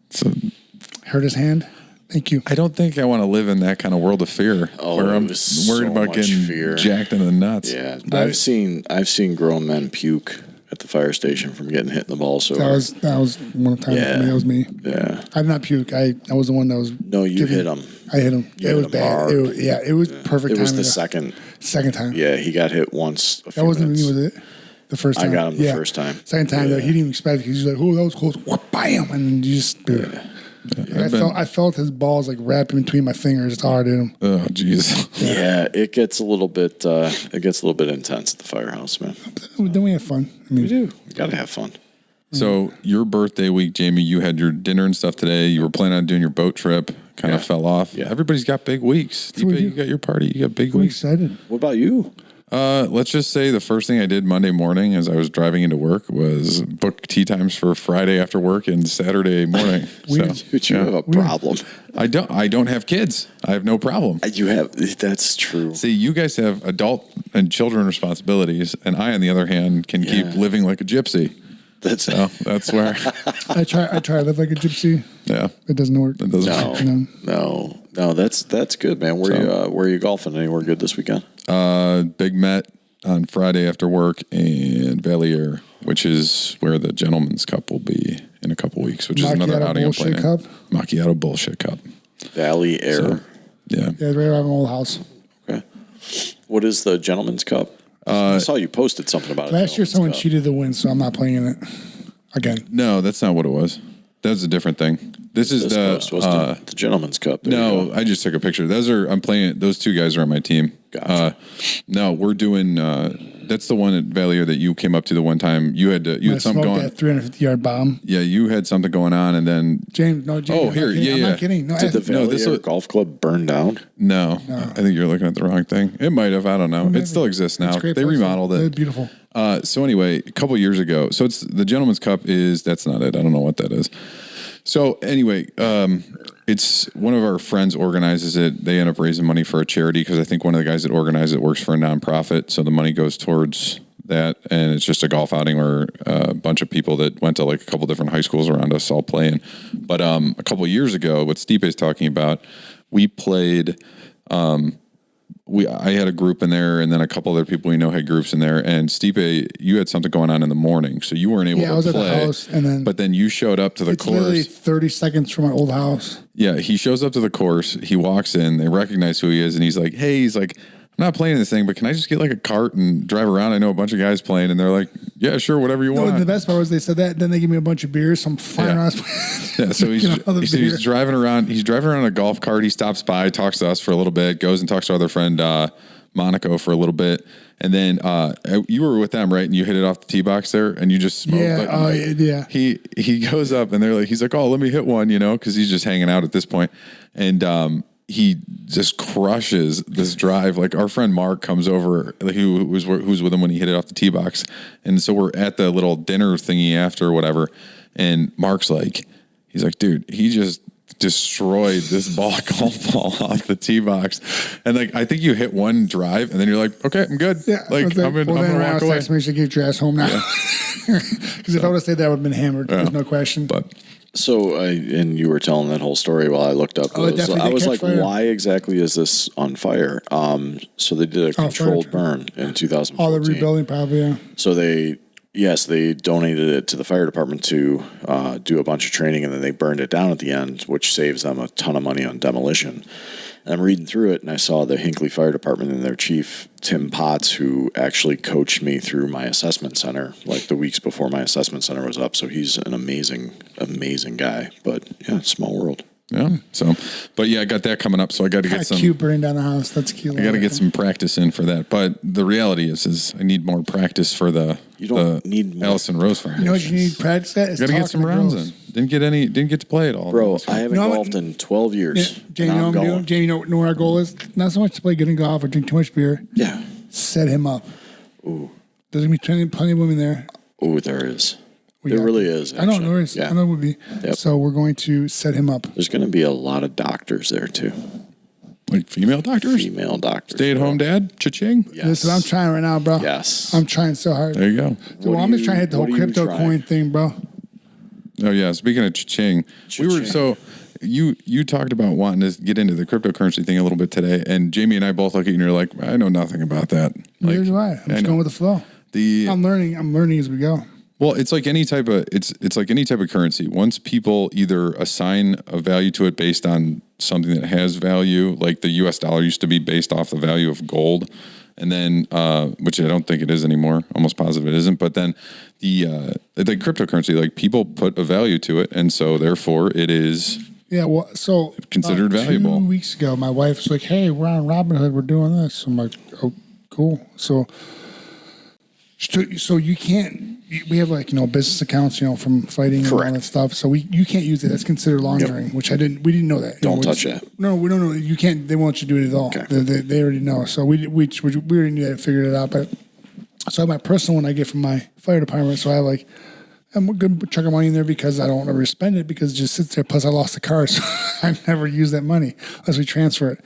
So Hurt his hand. Thank you. I don't think I want to live in that kind of world of fear where I'm it was worried so about much getting fear. jacked in the nuts. Yeah, I've seen grown men puke at the fire station from getting hit in the balls. So That was one time. Yeah. I mean, that was me. yeah, I did not puke. I was the one that was. no, you hit him. I hit him. You It hit was him bad. hard. It was perfect. It was timing. the second time. Yeah, he got hit once. That wasn't me, was it? The first time. I got him the first time. Second time though, Yeah. he didn't even expect it. He was like, "Oh, that was close." What? Bam! And you just. I felt his balls like wrapped in between my fingers. It's hard in him. Oh, jeez. Yeah, it gets a little bit intense at the firehouse, man. Then we have fun. I mean, We do. We gotta have fun. So your birthday week, Jamie, you had your dinner and stuff today. You were planning on doing your boat trip. Kind of fell off. Yeah. Everybody's got big weeks. what we You do. got your party. You got big I'm weeks. excited. What about you? Let's just say the first thing I did Monday morning as I was driving into work was book tea times for Friday after work and Saturday morning. Dude, you have a problem. I don't have kids. I have no problem. You have. That's true. See, you guys have adult and children responsibilities, and I, on the other hand, can keep living like a gypsy. That's So that's where, I try to live like a gypsy. yeah, It doesn't work. it doesn't work. no. That's good, man. Where are you golfing? Anywhere good this weekend? Big Met on Friday after work and Valier, which is where the Gentleman's Cup will be in a couple weeks, which is another Macchiato outing I'm Bullshit playing. Cup? Macchiato Bullshit Cup. Valley Air. So, yeah. Yeah, right around my old house. Okay. What is the Gentleman's Cup? I saw you posted something about it. Last year, someone cheated the win, so I'm not playing in it again. No, that's not what it was. That's a different thing. This is This post was the Gentleman's Cup. There you no, go. I just took a picture. I'm playing. Those two guys are on my team. Gotcha. No, we're doing. That's the one at Valier that you came up to the one time. You had I something smoked going. that 350-yard bomb. Yeah, you had something going on, and then James, Oh, I'm here, not kidding. yeah, I'm yeah. not kidding. No, Did the No, Valley this Air was- Golf Club burn down? no, I think you're looking at the wrong thing. It might have. I don't know. It still exists now. It's a great They place. remodeled It's it. beautiful. So anyway, a couple years ago, so it's the Gentleman's Cup that's not it. I don't know what that is. So anyway, it's one of our friends organizes it. They end up raising money for a charity because I think one of the guys that organized it works for a nonprofit. So the money goes towards that. And it's just a golf outing where a bunch of people that went to like a couple different high schools around us all playing. But a couple years ago, what Stipe is talking about, we played I had a group in there, and then a couple other people we know had groups in there. And Stipe, you had something going on in the morning, so you weren't able to play. I was at the house, and then you showed up to the it's course. Literally 30 seconds from my old house. Yeah, he shows up to the course. He walks in. They recognize who he is, and he's like, I'm not playing this thing, but can I just get like a cart and drive around? I know a bunch of guys playing, and they're like, yeah, sure, whatever you want. And the best part was they said that, then they give me a bunch of beers, so I'm flying around. Yeah, so he's driving around. He's driving around a golf cart. He stops by, talks to us for a little bit, goes and talks to our other friend Monaco for a little bit, and then you were with them, right? And you hit it off the tee box there, and you just smoked. Yeah, He goes up, and he's like, oh, let me hit one, because he's just hanging out at this point, and he just crushes this drive. Like our friend Mark comes over, who was with him when he hit it off the tee box, and so we're at the little dinner thingy after or whatever, and Mark's like, he's like, dude, he just destroyed this golf ball off the tee box, and I think you hit one drive, and then you're like, okay, I'm good. Yeah, I'm gonna walk away. Me should get your ass home now. Because if I would have stayed there, I would have been hammered. There's no question. But. So, and you were telling that whole story while I looked up. I was like, fire. why exactly is this on fire? So they did a controlled burn in 2014. All the rebuilding, probably, yeah. So they donated it to the fire department to do a bunch of training, and then they burned it down at the end, which saves them a ton of money on demolition. And I'm reading through it, and I saw the Hinckley Fire Department and their chief, Tim Potts, who actually coached me through my assessment center, like the weeks before my assessment center was up. So he's an amazing, amazing guy. But, yeah, small world. Yeah. So, but yeah, I got that coming up. So I got to get some. Cute burning down the house. That's cute. I got to get some practice in for that. But the reality is I need more practice for you don't need more. Allison Rose Foundation. You know what you need practice at? Got to get some rounds in. Didn't get to play it all. Bro, I haven't golfed in 12 years. Yeah, Jamie, know what I'm doing? Jamie, know what our goal is? Not so much to play good in golf or drink too much beer. Yeah. Set him up. Ooh. There's going to be plenty of women there. Ooh, there is. There really is. Actually. I know there is. Yeah. I know it would be. Yep. So we're going to set him up. There's going to be a lot of doctors there too. Like female doctors? Female doctors. Stay-at-home dad? Cha-ching? Yes. This is what I'm trying right now, bro. Yes. I'm trying so hard. There you go. So I'm just trying to hit the whole crypto coin thing, bro. Oh, yeah. Speaking of cha-ching, you talked about wanting to get into the cryptocurrency thing a little bit today, and Jamie and I both look at you and you're like, I know nothing about that. Neither do I. I'm just going with the flow. I'm learning as we go. Well, it's like any type of it's like any type of currency. Once people either assign a value to it based on something that has value, like the U.S. dollar used to be based off the value of gold, and then which I don't think it is anymore. Almost positive it isn't. But then the cryptocurrency, like people put a value to it, and so therefore it is. Yeah, well, so considered valuable. 2 weeks ago, my wife was like, "Hey, we're on Robinhood. We're doing this." I'm like, "Oh, cool." So you can't. We have business accounts, from fighting and all that stuff. So you can't use it. That's considered laundering, which we didn't know that. Don't touch that. No, we don't know. You can't. They won't let you do it at all. Okay. They already know. So we already knew that, figured it out. But so I have my personal one I get from my fire department. So I have I'm a good chunk of money in there because I don't ever spend it because it just sits there. Plus I lost the car, so I never use that money unless we transfer it.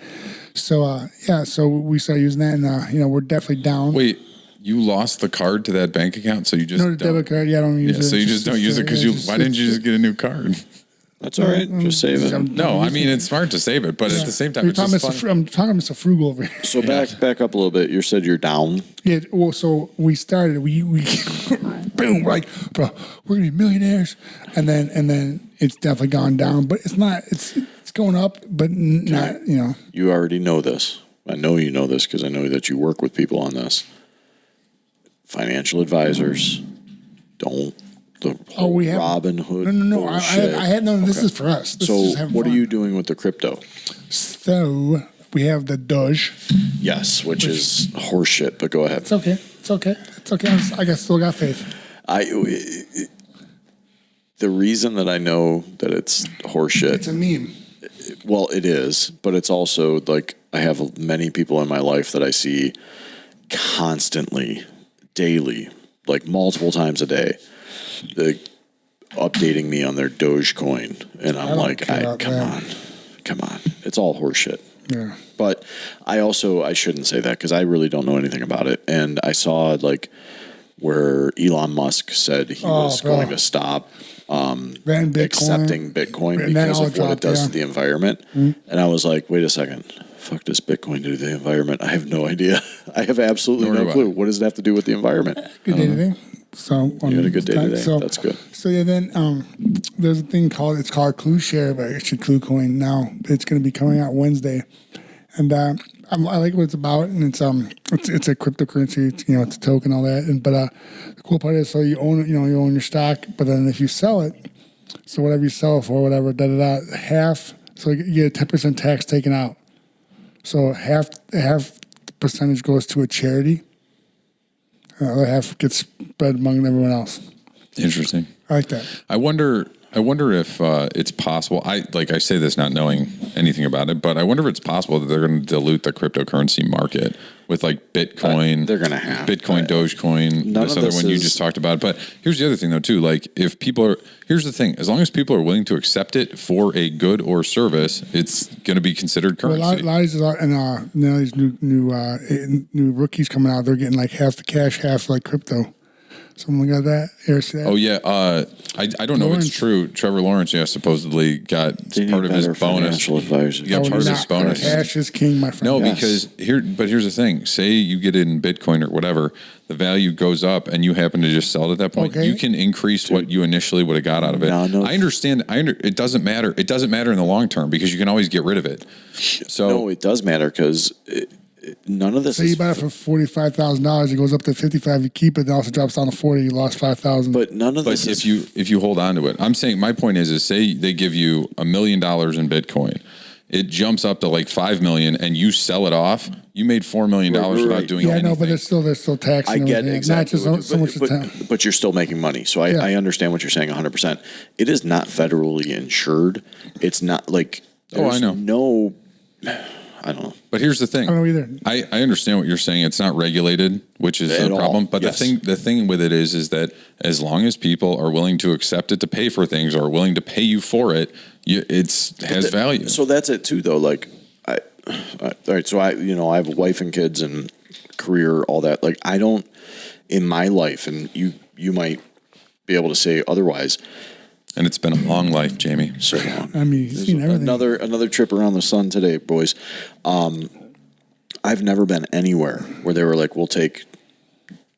So so we started using that, and we're definitely down. Wait. You lost the card to that bank account, so you just the debit card. Yeah, I don't use it. So you just don't use it because why didn't you just get a new card? That's all right. Just save it. No, I mean it's smart to save it, but at the same time, it's just fun. I'm talking Mr. Frugal over here. So back up a little bit. You said you're down. Yeah. Well, so we started. We boom. We're like, bro, we're gonna be millionaires, and then it's definitely gone down, but it's not. It's going up, but not. You already know this. I know you know this because I know that you work with people on this. Financial advisors don't Robin Hood. No. I had none. This is for us. So what are you doing with the crypto? So we have the Doge. Yes, which is horseshit. But go ahead. It's okay. I still got faith. The reason that I know that it's horseshit. It's a meme. Well, it is, but it's also I have many people in my life that I see constantly. Daily, multiple times a day, updating me on their Dogecoin, and I'm like, come on, it's all horseshit. Yeah. But I shouldn't say that because I really don't know anything about it, and I saw where Elon Musk said he was going to stop accepting Bitcoin because of what it does to the environment, and I was like, wait a second. fuck does Bitcoin do to the environment? I have no idea. I have absolutely Nor no do I. clue. What does it have to do with the environment? Good day today. So You had a good day today. So, That's good. So yeah, then there's a thing called Clue Share, but actually Clue Coin now. It's going to be coming out Wednesday, and I like what it's about, and it's a cryptocurrency. It's a token, all that. And the cool part is, so you own it, you own your stock, but then if you sell it, so whatever you sell it for, whatever, half. So you get a 10% tax taken out. So half percentage goes to a charity. The other half gets spread among everyone else. Interesting. I like that. I wonder if it's possible. I say this not knowing anything about it, but I wonder if it's possible that they're going to dilute the cryptocurrency market with like Bitcoin. They're going to have Bitcoin, Dogecoin, this other one you just talked about. But here's the other thing though too. Like if people are, here's the thing: as long as people are willing to accept it for a good or service, it's going to be considered currency. Well, a lot of these and now these new rookies coming out, they're getting like half the cash, half like crypto. Someone got that? You ever see that? Oh yeah, I don't know if it's true. Trevor Lawrence, part of his bonus. Financial advisors. Yeah, part of his bonus. Cash is king, my friend. No, Yes. because here's the thing. Say you get it in Bitcoin or whatever, the value goes up, and you happen to just sell it at that point. Okay. You can increase what you initially would have got out of it. No. I understand. It doesn't matter. It doesn't matter in the long term because you can always get rid of it. So No, it does matter because none of this So is. you buy it for $45,000, it goes up to 55. You keep it, it also drops down to 40. You lost 5,000. but none of But this is. if you hold on to it, I'm saying my point is say they give you $1 million in Bitcoin, it jumps up to like 5 million, and you sell it off. You made $4 million Right. without doing yeah, I anything. know, but there's still tax. I And get everything. exactly. Not just so much the time. but you're still making money. So I understand what you're saying 100%. It is not federally insured. It's not like. Oh, I know. No. I don't know. But here's the thing. I don't know either. I understand what you're saying. It's not regulated, which is At the all. problem. But Yes. the thing with it is that as long as people are willing to accept it to pay for things or willing to pay you for it, has value. So that's it too, though. Like, all right. So I have a wife and kids and career, all that. Like, I don't in my life, and you might be able to say otherwise. And it's been a long life, Jamie. So long. I mean, you've seen everything. Another trip around the sun today, boys. I've never been anywhere where they were like, "We'll take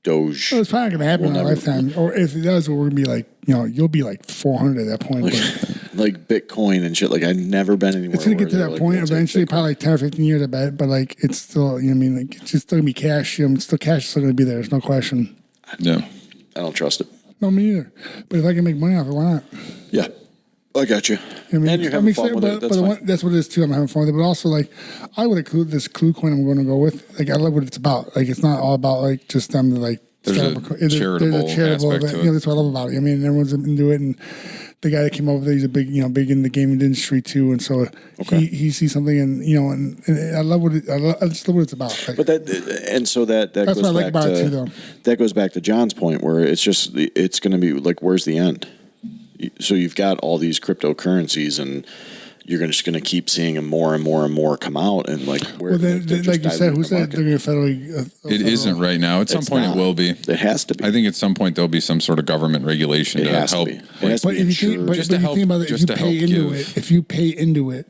Doge." Well, it's probably not going to happen in We'll our never- lifetime. Or if it does, we're going to be like, you'll be like 400 at that point. But Like Bitcoin and shit. Like I've never been anywhere. it's going to get to where that they're point like, "We'll take eventually, Bitcoin." probably like 10 or 15 years, I bet. But like, it's still, like, it's just still going to be cash. It's still cash is still going to be there. There's no question. Yeah. I don't trust it. No, me either. But if I can make money off it, why not? Yeah, I got you. And you're having fun with it. That's fine. That's what it is too. I'm having fun with it. But also, like, I would include this Clue coin I'm going to go with. Like, I love what it's about. Like, it's not all about like just them to like. There's start a up there's charitable aspect event. to it. That's what I love about it. I mean, everyone's into it, and the guy that came up with it, he's a big, big in the gaming industry too, and so he sees something, and and I love I just love what it's about. Like, But that that's goes what I like back about it to too, though. that goes back to John's point where it's going to be like, where's the end? So you've got all these cryptocurrencies, and you're just going to keep seeing them more and more and more come out, and like where Well, then, they're like just you said, diluting who the said market. they're going to federally? It isn't right now. At some It's point, not. it will be. It has to be. I think at some point there'll be some sort of government regulation It to has to help. be. It has to But be if you insured. think, but Just if to you help- think about it, if just you to pay help into give. it, if you pay into it,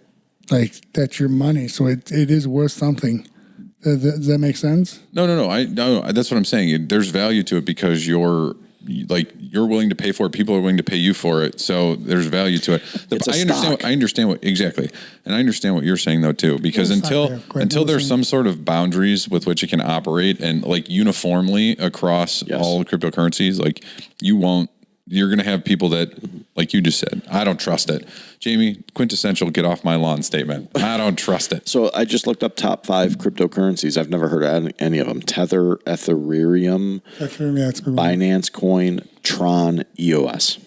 like that's your money, so it is worth something. Does that make sense? No. That's what I'm saying. There's value to it because you're willing to pay for it. People are willing to pay you for it. So there's value to it. It's a I understand. stock. I understand what exactly, and I understand what you're saying though too. Because It's not fair. Quite until there's listen. some sort of boundaries with which it can operate and like uniformly across Yes. all cryptocurrencies, like you're going to have people that, like you just said, I don't trust it. Jamie, quintessential get off my lawn statement. I don't trust it. So I just looked up top 5 cryptocurrencies. I've never heard of any of them. Tether, Ethereum, That's for me. That's a big one. Binance Coin, Tron, EOS.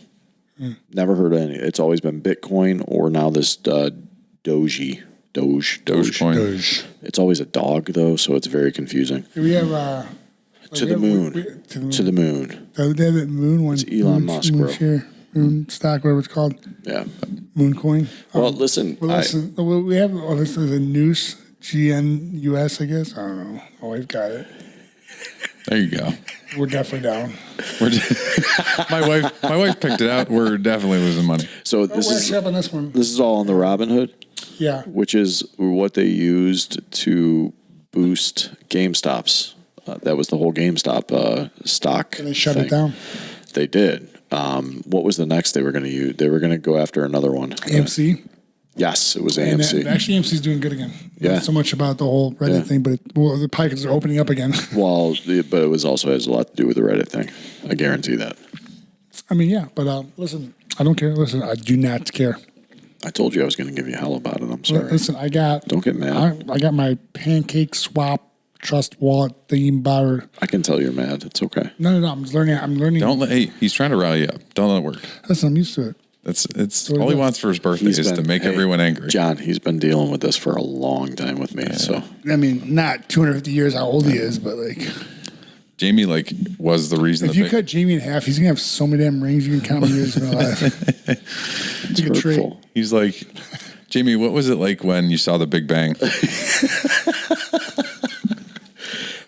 Never heard of any. It's always been Bitcoin or now this Dogecoin. Dogecoin. It's always a dog though, so it's very confusing. We have To the moon. To the moon. They have that moon one. It's Elon Musk, moon bro. share, moon stock, whatever it's called, Yeah. moon coin. Well, listen. We have this is a Noose GNUS, I guess. I don't know. Oh, we've got it. There you go. We're definitely down. My wife picked it out. We're definitely losing money. So We're actually up on this one. this is all on the Robinhood. Yeah. which is what they used to boost GameStop's. That was the whole GameStop stock. And they shut thing. it down. They did. What was the next they were going to use? They were going to go after another one. AMC. Yes, it was And AMC. actually, AMC's doing good again. Yeah. Not so much about the whole Reddit thing, but the pockets are opening up again. Well, but it was also has a lot to do with the Reddit thing. I guarantee that. I mean, yeah, but listen, I don't care. Listen, I do not care. I told you I was going to give you hell about it. I'm sorry. Listen, I got. Don't get mad. I got my pancake swap trust wallet thingy bobber. I can tell you're mad. It's okay. No. I'm learning. Don't let. Hey, he's trying to rally you up. Don't let it work. Listen, I'm used to it. It's all he wants for his birthday is to make everyone angry. John, he's been dealing with this for a long time with me. So I mean, not 250 years how old he is, but like, Jamie was the reason. if you cut Jamie in half, he's gonna have so many damn rings you can count him years in my life. it's like a trait. hurtful. He's like, Jamie, what was it like when you saw the Big Bang?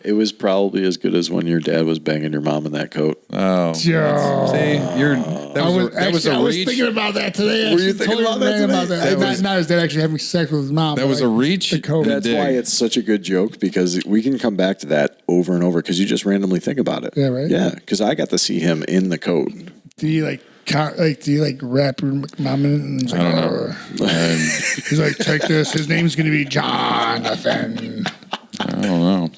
It was probably as good as when your dad was banging your mom in that coat. Yo. See, that was a I was reach. thinking about that today. Were you thinking about that today? Not his dad actually having sex with his mom. That was a reach. The coat. That's why it's such a good joke, because we can come back to that over and over because you just randomly think about it. Yeah, right? Yeah, because I got to see him in the coat. Do you wrap your mom in it? And I don't know. He's like, take this. His name's going to be Jonathan. I don't know.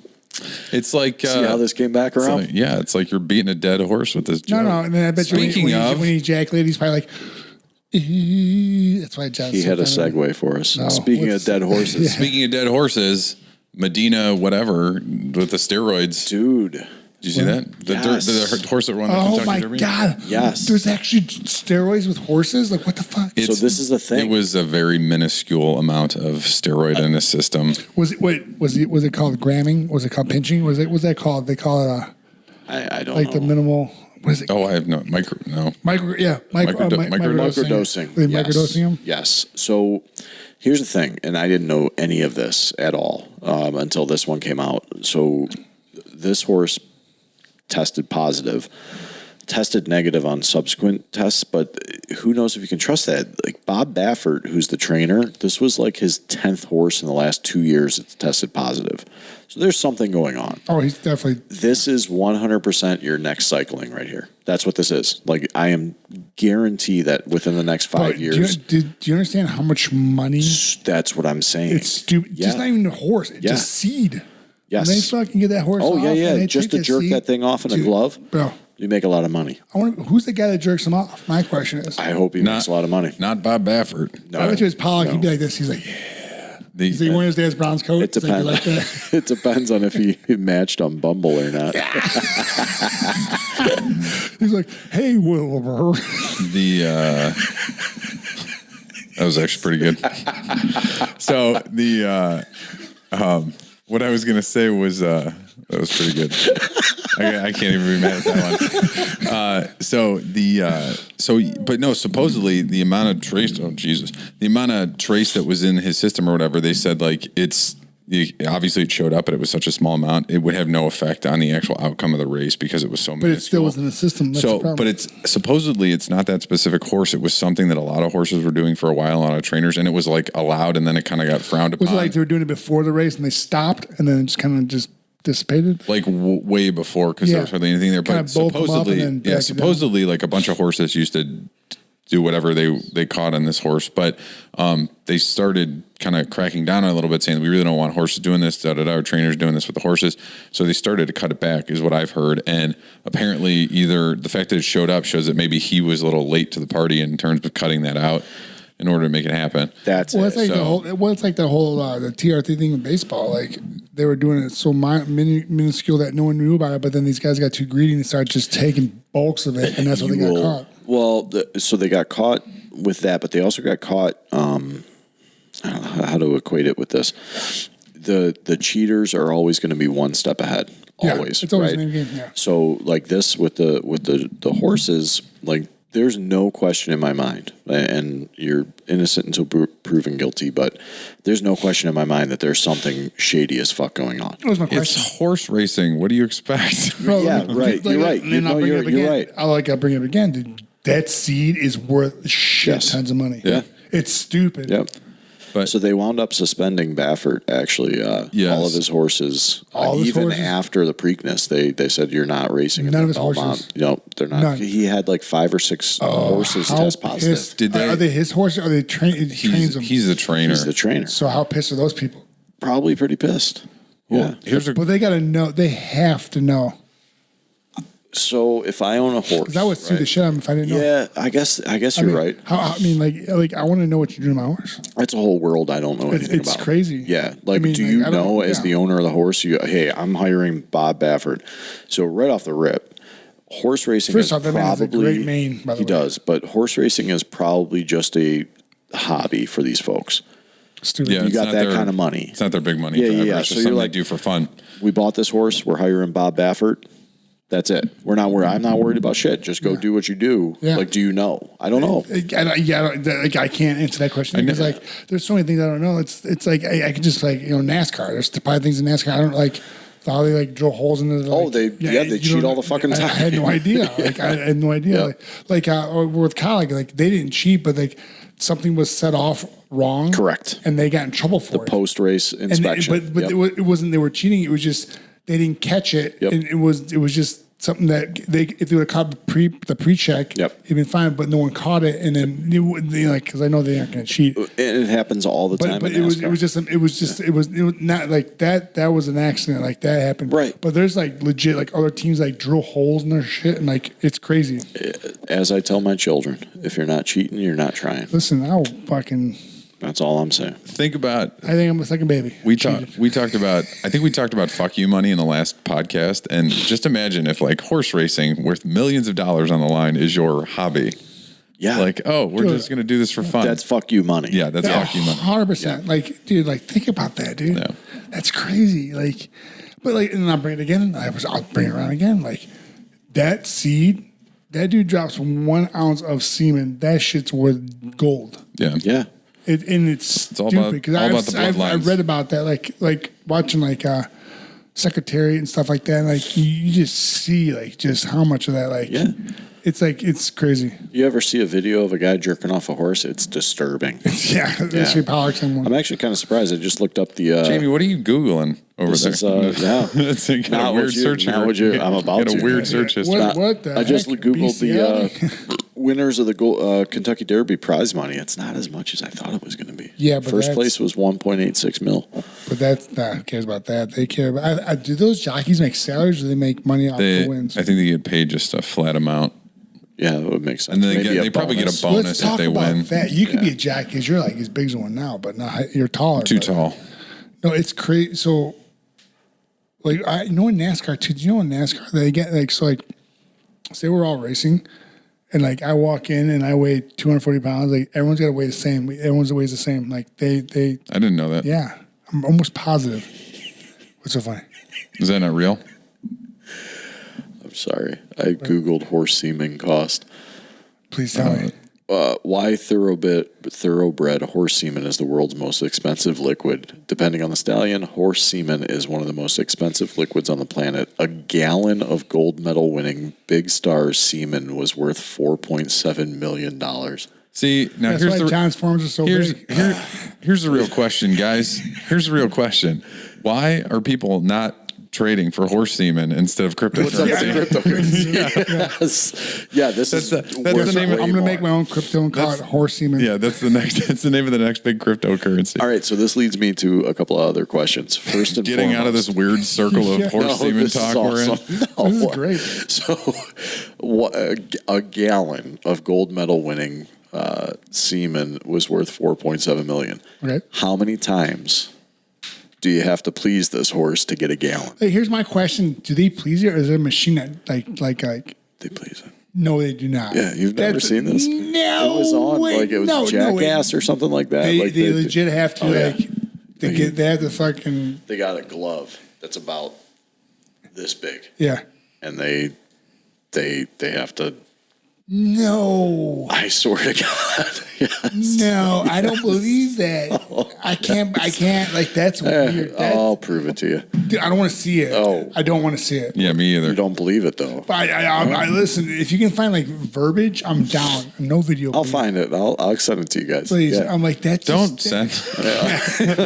It's like See how this came back around? It's like you're beating a dead horse with this joke. No. And then I bet you when he ejaculated, he's probably like, that's why John. He had a segue for us. No, Speaking of dead horses. Speaking of dead horses, Medina, whatever, with the steroids. Dude. Did you see that? The horse that won the Oh Kentucky my Derby? God! Yes. There's actually steroids with horses. Like, what the fuck? So this is the thing. It was a very minuscule amount of steroid in his system. Was it called gramming? Was it called pinching? Was that called? They call it I don't like know. the minimal. What is it? Oh, I have no Microdosing. Microdosing. They microdosing them. Yes. So here's the thing, and I didn't know any of this at all until this one came out. So this horse tested positive, tested negative on subsequent tests, but who knows if you can trust that? Like Bob Baffert, who's the trainer, this was like his 10th horse in the last 2 years that's tested positive. So there's something going on. Oh, he's definitely. This is 100% your next cycling right here. That's what this is. Like, I am guarantee that within the next 5 years. Do you understand how much money? That's what I'm saying. It's stupid. Yeah. Just not even a horse. It's just seed. Yes. When they fucking get that horse off. Yeah. Just to jerk that thing off in a glove, Bro. you make a lot of money. Who's the guy that jerks him off? My question is. I hope he makes a lot of money. Not Bob Baffert. No. I bet you it's Pollock. No. He'd be like this. He's like, He's like wearing his dad's bronze coat. It depends. Like that. It depends on if he matched on Bumble or not. He's like, hey, Wilbur. That was actually pretty good. So what I was gonna say was that was pretty good. I can't even be mad at that one. But no, supposedly the amount of trace. Oh Jesus, the amount of trace that was in his system or whatever. They said obviously it showed up, but it was such a small amount. It would have no effect on the actual outcome of the race because it was so. But it still was in the system. That's the problem. But it's supposedly it's not that specific horse. It was something that a lot of horses were doing for a while, a lot of trainers, and it was like allowed, and then it kind of got frowned upon. Was it like they were doing it before the race and they stopped and then it just kind of just dissipated? Like way before, because there was hardly anything there. But supposedly, like a bunch of horses used to do whatever they caught on this horse, but they started kind of cracking down on it a little bit, saying we really don't want horses doing this. Our trainers doing this with the horses, so they started to cut it back, is what I've heard. And apparently, either the fact that it showed up shows that maybe he was a little late to the party in terms of cutting that out in order to make it happen. That's it's like the whole the TRT thing in baseball. Like they were doing it so minuscule that no one knew about it, but then these guys got too greedy and started just taking bulks of it, and that's what they got caught. Well, so they got caught with that, but they also got caught. I don't know how to equate it with this. The cheaters are always going to be one step ahead. Always, it's always right? an game. Yeah. So like this with the horses, like there's no question in my mind, and you're innocent until proven guilty, but there's no question in my mind that there's something shady as fuck going on. That was my question. It's horse racing. What do you expect? Bro, yeah, right. You're right. You're right. I'll bring it up again, dude. That seed is worth shit tons of money. Yeah. It's stupid. Yep. But So they wound up suspending Baffert, actually, Yes. all of his horses. All his even horses? after the Preakness, they said you're not racing. None in of his Belmont. horses? They're not. None. He had like 5 or 6 horses How test positive. pissed- Did they- are they his horses? Are they trains them? he's the trainer. He's the trainer. So how pissed are those people? Probably pretty pissed. Yeah. Here's a But they got to know. They have to know. So if I own a horse, Because I would sue the shit out of them if I didn't know. Yeah, I guess I you're mean, right. I mean, like I want to know what you're doing to my horse. That's a whole world I don't know anything It's about. crazy. Yeah, like I mean, do like, you I don't- know as yeah. the owner of the horse? Hey, I'm hiring Bob Baffert. So right off the rip, horse racing First is off, that man has a probably great mane, by the he way. does, but horse racing is probably just a hobby for these folks. Stupid. Yeah, You it's got not that their- kind of money. It's not their big money Yeah, driver. yeah. It's So just you're something like- they do for fun. We bought this horse. We're hiring Bob Baffert. That's it. We're not worried. I'm not worried about shit. Just go do what you do. Yeah. Like, do you know? I don't know. I can't answer that question because like there's so many things I don't know. It's like I could just like NASCAR. There's probably things in NASCAR I don't like. How they like drill holes into the. Oh, they you cheat know, all the fucking I time. had no idea. Like I had no idea. Yeah. Or with Kyle, like they didn't cheat, but like something was set off wrong. Correct. And they got in trouble for it. Post race And inspection. but Yep. it wasn't they were cheating. It was just they didn't catch it. Yep. And it was just something that if they would have caught the pre-check, Yep. it'd been fine. But no one caught it, and then because I know they aren't going to cheat. And it happens all the time. But in it was NASCAR. it was not like that. That was an accident. Like that happened. Right. But there's like legit like other teams like drill holes in their shit, and like it's crazy. As I tell my children, if you're not cheating, you're not trying. Listen, I'll fucking. That's all I'm saying. Think about I think I'm a second baby. we talked about I think we talked about fuck you money in the last podcast, and just imagine if like horse racing worth millions of dollars on the line is your hobby. Yeah. Like, oh, we're Dude, just gonna do this for fun. That's fuck you money. yeah, that's fuck you money. 100%. Like, dude, like think about that, dude. Yeah. That's crazy. Like, but like, and I'll bring it again. I'll bring it around again. Like that seed, that dude drops 1 ounce of semen. That shit's worth gold. Yeah. Yeah. And it's all stupid about- because all about the I bloodlines. read about that, like watching Secretary and stuff like that. And like you just see like just how much of that like Yeah. it's crazy. You ever see a video of a guy jerking off a horse? It's disturbing. Yeah, that's your Pollock's one. I'm actually kind of surprised. I just looked up the. Jamie, what are you googling over This there? is, yeah. It's like Not a what weird you- search. not here. what you- I'm about Got a to. weird search history. What the I just heck? Googled the BCL? winners of the Kentucky Derby prize money. It's not as much as I thought it was going to be. Yeah, but First that's- place was 1.86 mil. But that's who cares about that? They care about. Do those jockeys make salaries or do they make money off the wins? I think they get paid just a flat amount, Yeah, that would make sense. and then Maybe they probably get a bonus Let's if talk they about win. that. You could be a jockey because you're like as big as one now, but not you're taller. Too but- tall. No, it's crazy. So, like I know in NASCAR too. Do you know in NASCAR they get like so like say we're all racing, and like I walk in and I weigh 240 pounds. Like everyone's got to weigh the same. Everyone's weighs the same. Like they I didn't know that. yeah. I'm almost positive. What's so funny? Is that not real? I'm sorry. I Googled horse semen cost. Please tell me. Why thoroughbred horse semen is the world's most expensive liquid. Depending on the stallion, horse semen is one of the most expensive liquids on the planet. A gallon of gold medal winning Big Star semen was worth $4.7 million. See, now That's here's why the John's forms are so here's big. here's the real question, guys. Here's the real question: why are people not trading for horse semen instead of cryptocurrency? Yes. Yeah, this is that's the worth name of- way I'm gonna make more. my own crypto and call it horse semen. Yeah, that's the next. That's the name of the next big cryptocurrency. All right, so this leads me to a couple of other questions. First and Getting out of this weird circle of Yeah. horse semen this is talk we're in. awesome. No. This is great. So, a gallon of gold medal winning semen was worth $4.7 million. Okay. How many times do you have to please this horse to get a gallon? Hey, here's my question: do they please you, or is there a machine that like? They please it. No, they do not. Yeah, you've never seen this? No, It was on way. like it was no, Jackass or something like that. They, like they legit have to Oh, yeah. like they have to fucking They got a glove that's about this big, yeah. and they have to No. I swear to God. Yes. No, I don't believe that. I can't. Like, that's weird. I'll prove it to you. Dude, I don't want to see it. Oh. I don't want to see it. Yeah, me either. You don't believe it, though. But I listen. If you can find like verbiage, I'm down. No video. I'll please. find it. I'll send it to you guys. Please. Yeah. I'm like, that's Don't just, send.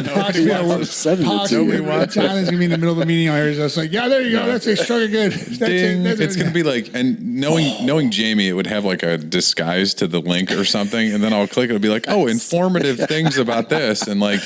I'll send it to you. John is gonna be in the middle of the meeting. I was just like, yeah, there you go. That's a structure good. Ding. It's going to be like, and knowing Jamie, it would have like a disguise to the link or something, and then I'll click. It'll be like, oh, informative things about this, and like,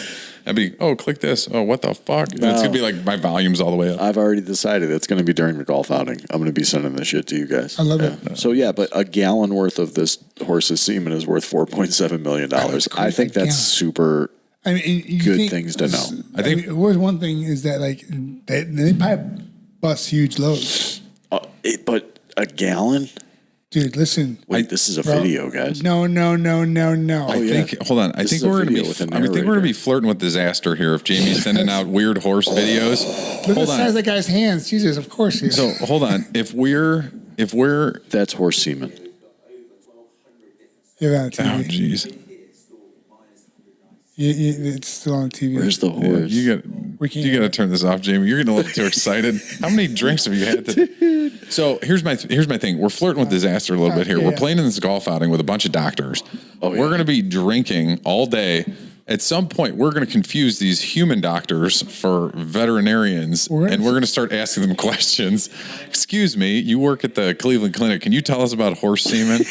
I'd be, oh, click this. Oh, what the fuck? And it's going to be like my volume's all the way up. I've already decided it's going to be during the golf outing. I'm going to be sending this shit to you guys. I love it. So yeah, but a gallon worth of this horse's semen is worth $4.7 million. I think that's super. I mean, good things to know. I think was one thing is that like they probably bust huge loads. But a gallon? Dude, listen. Wait, this is a video, guys. No. I think. Hold on. I This think is a we're going to video be. with a I think we're going to be flirting with disaster here if Jamie's sending out weird horse videos. Look at Hold the size of on. that guy's hands. Jesus, of course he is. So hold on. If we're. That's horse semen. Yeah, on Oh, TV. jeez. It's still on TV. Where's the horse? You We can't- got to turn this off, Jamie. You're getting a little too excited. How many drinks have you had today? So here's my thing. We're flirting with disaster a little bit here. yeah, We're yeah. playing in this golf outing with a bunch of doctors. Oh, yeah. We're going to be drinking all day. At some point, we're going to confuse these human doctors for veterinarians, and we're going to start asking them questions. Excuse me, you work at the Cleveland Clinic. Can you tell us about horse semen?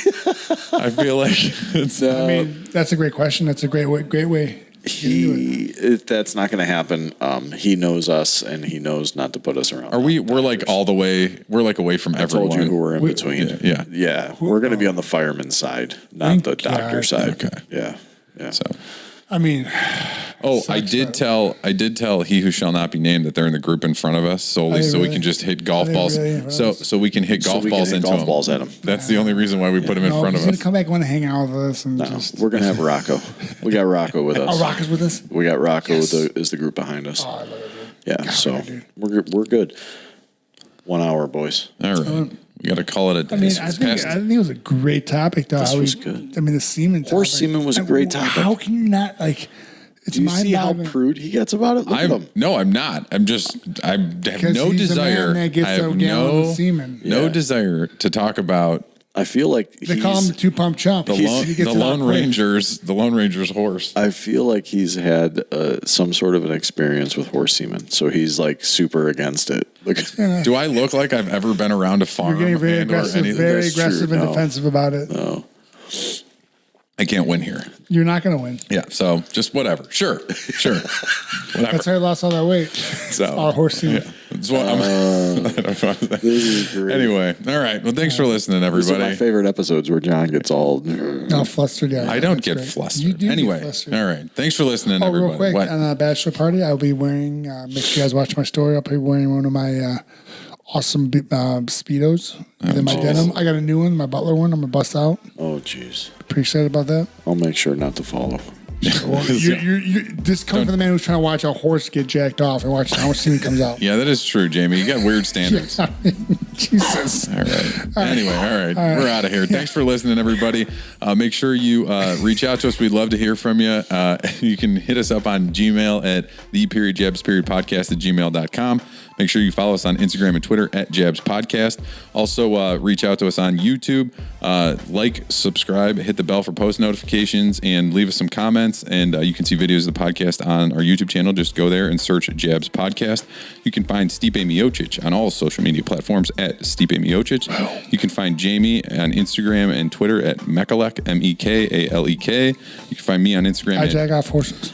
I feel like it's. I mean, that's a great question. That's a great way. That's not going to happen. He knows us, and he knows not to put us around. We're like all the way. We're like away from I everyone. told you who we're in between. Yeah. We're going to be on the fireman's side, not Thank the doctor God. side. Okay. Yeah. So. I mean, I did tell he who shall not be named that they're in the group in front of us solely so we really? can just hit golf Are they balls. really? So we can hit golf we can balls hit into golf them. balls at 'em. That's the only reason why we put him in front of he's us. gonna come back and want to hang out with us and No, just. we're going to have Rocco. We got Rocco with us. Oh, Rock is with us. We got Rocco is the group behind us. Oh, I love it, dude. Yeah, so we're good. 1 hour, boys. All right. We got to call it a day. I mean, It's I think past- it was a great topic, though. This How was we- good. I mean, the semen. Horse topic. semen was a great topic. How can you not like? It's Do you see how mind-boggling. prude he gets about it? Look at him. I'm not. I have Because no he's the desire. man that gets I have a gallon of no, semen. no Yeah. desire to talk about I feel like They call him the two-pump chump. the He Lone, gets the it out Lone quick. Ranger's horse. I feel like he's had some sort of an experience with horse semen, so he's like super against it. Look, Do I look like I've ever been around a farm You're getting very and or aggressive, anything? very That's aggressive true. and No. defensive about it. I can't win here. You're not going to win. Yeah, so just whatever. Sure. Whatever. That's how I lost all that weight. So, All horse semen. That's what I'm- this is great. Anyway, all right. Well, thanks for listening, These are my everybody. favorite episodes where John gets all. All flustered. Yeah, I don't that's get great. flustered. You do Anyway, get flustered. all right. Thanks for listening, Oh, everybody. real quick, What? on a bachelor party, I'll be wearing, make sure you guys watch my story. I'll be wearing one of my awesome Speedos. Then my denim. I got a new one, my Butler one. I'm going to bust out. Oh, jeez. Pretty excited about that. I'll make sure not to follow. This comes from the man who's trying to watch a horse get jacked off and watch how much semen comes out. Yeah, that is true, Jamie. You got weird standards. Jesus. All right. Anyway, all right. We're out of here. Thanks for listening, everybody. Make sure you reach out to us. We'd love to hear from you. You can hit us up on Gmail at the_jabs_podcast@gmail.com. Make sure you follow us on Instagram and Twitter at Jabs Podcast. Also, reach out to us on YouTube. Like, subscribe, hit the bell for post notifications, and leave us some comments. And you can see videos of the podcast on our YouTube channel. Just go there and search Jabs Podcast. You can find Stipe Miocic on all social media platforms at Stipe Miocic. You can find Jamie on Instagram and Twitter at Mekalek, Mekalek. You can find me on Instagram I at jack off horses.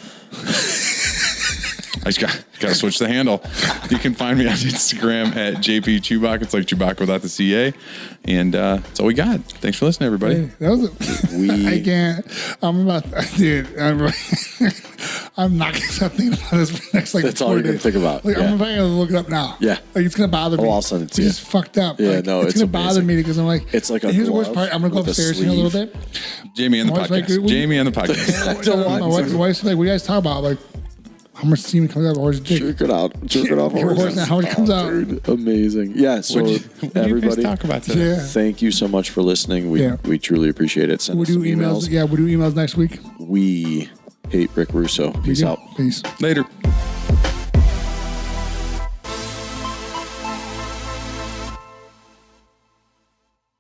I just got to switch the handle. You can find me on Instagram at JP Chewbacca. It's like Chewbacca without the CA. And that's all we got. Thanks for listening, everybody. Hey, that was I can't. I'm about, dude. I'm not gonna stop thinking about this for the next like. That's all 4 you're gonna days. think about. Like, Yeah. I'm probably gonna look it up now. Yeah. like it's gonna bother me. Oh, I'll send it to you. It's just fucked up. Yeah, like, no, it's it's gonna bother amazing. me because I'm like, It's like a here's the worst glove part. I'm gonna go with a upstairs here a little sleeve. bit. Jamie and the My wife's like, podcast. Jamie and the podcast. Don't want My to. wife's like, what do you guys talk about? I'm like, how much semen comes out of a horse's dick. Jerk it out. Jerk it off. How much comes out? Dude, amazing. Yeah. So What everybody, talk about today? Yeah. thank you so much for listening. We truly appreciate it. Send We'll us some do emails. Yeah, we'll do emails next week. We hate Rick Russo. Peace out. Peace. Later.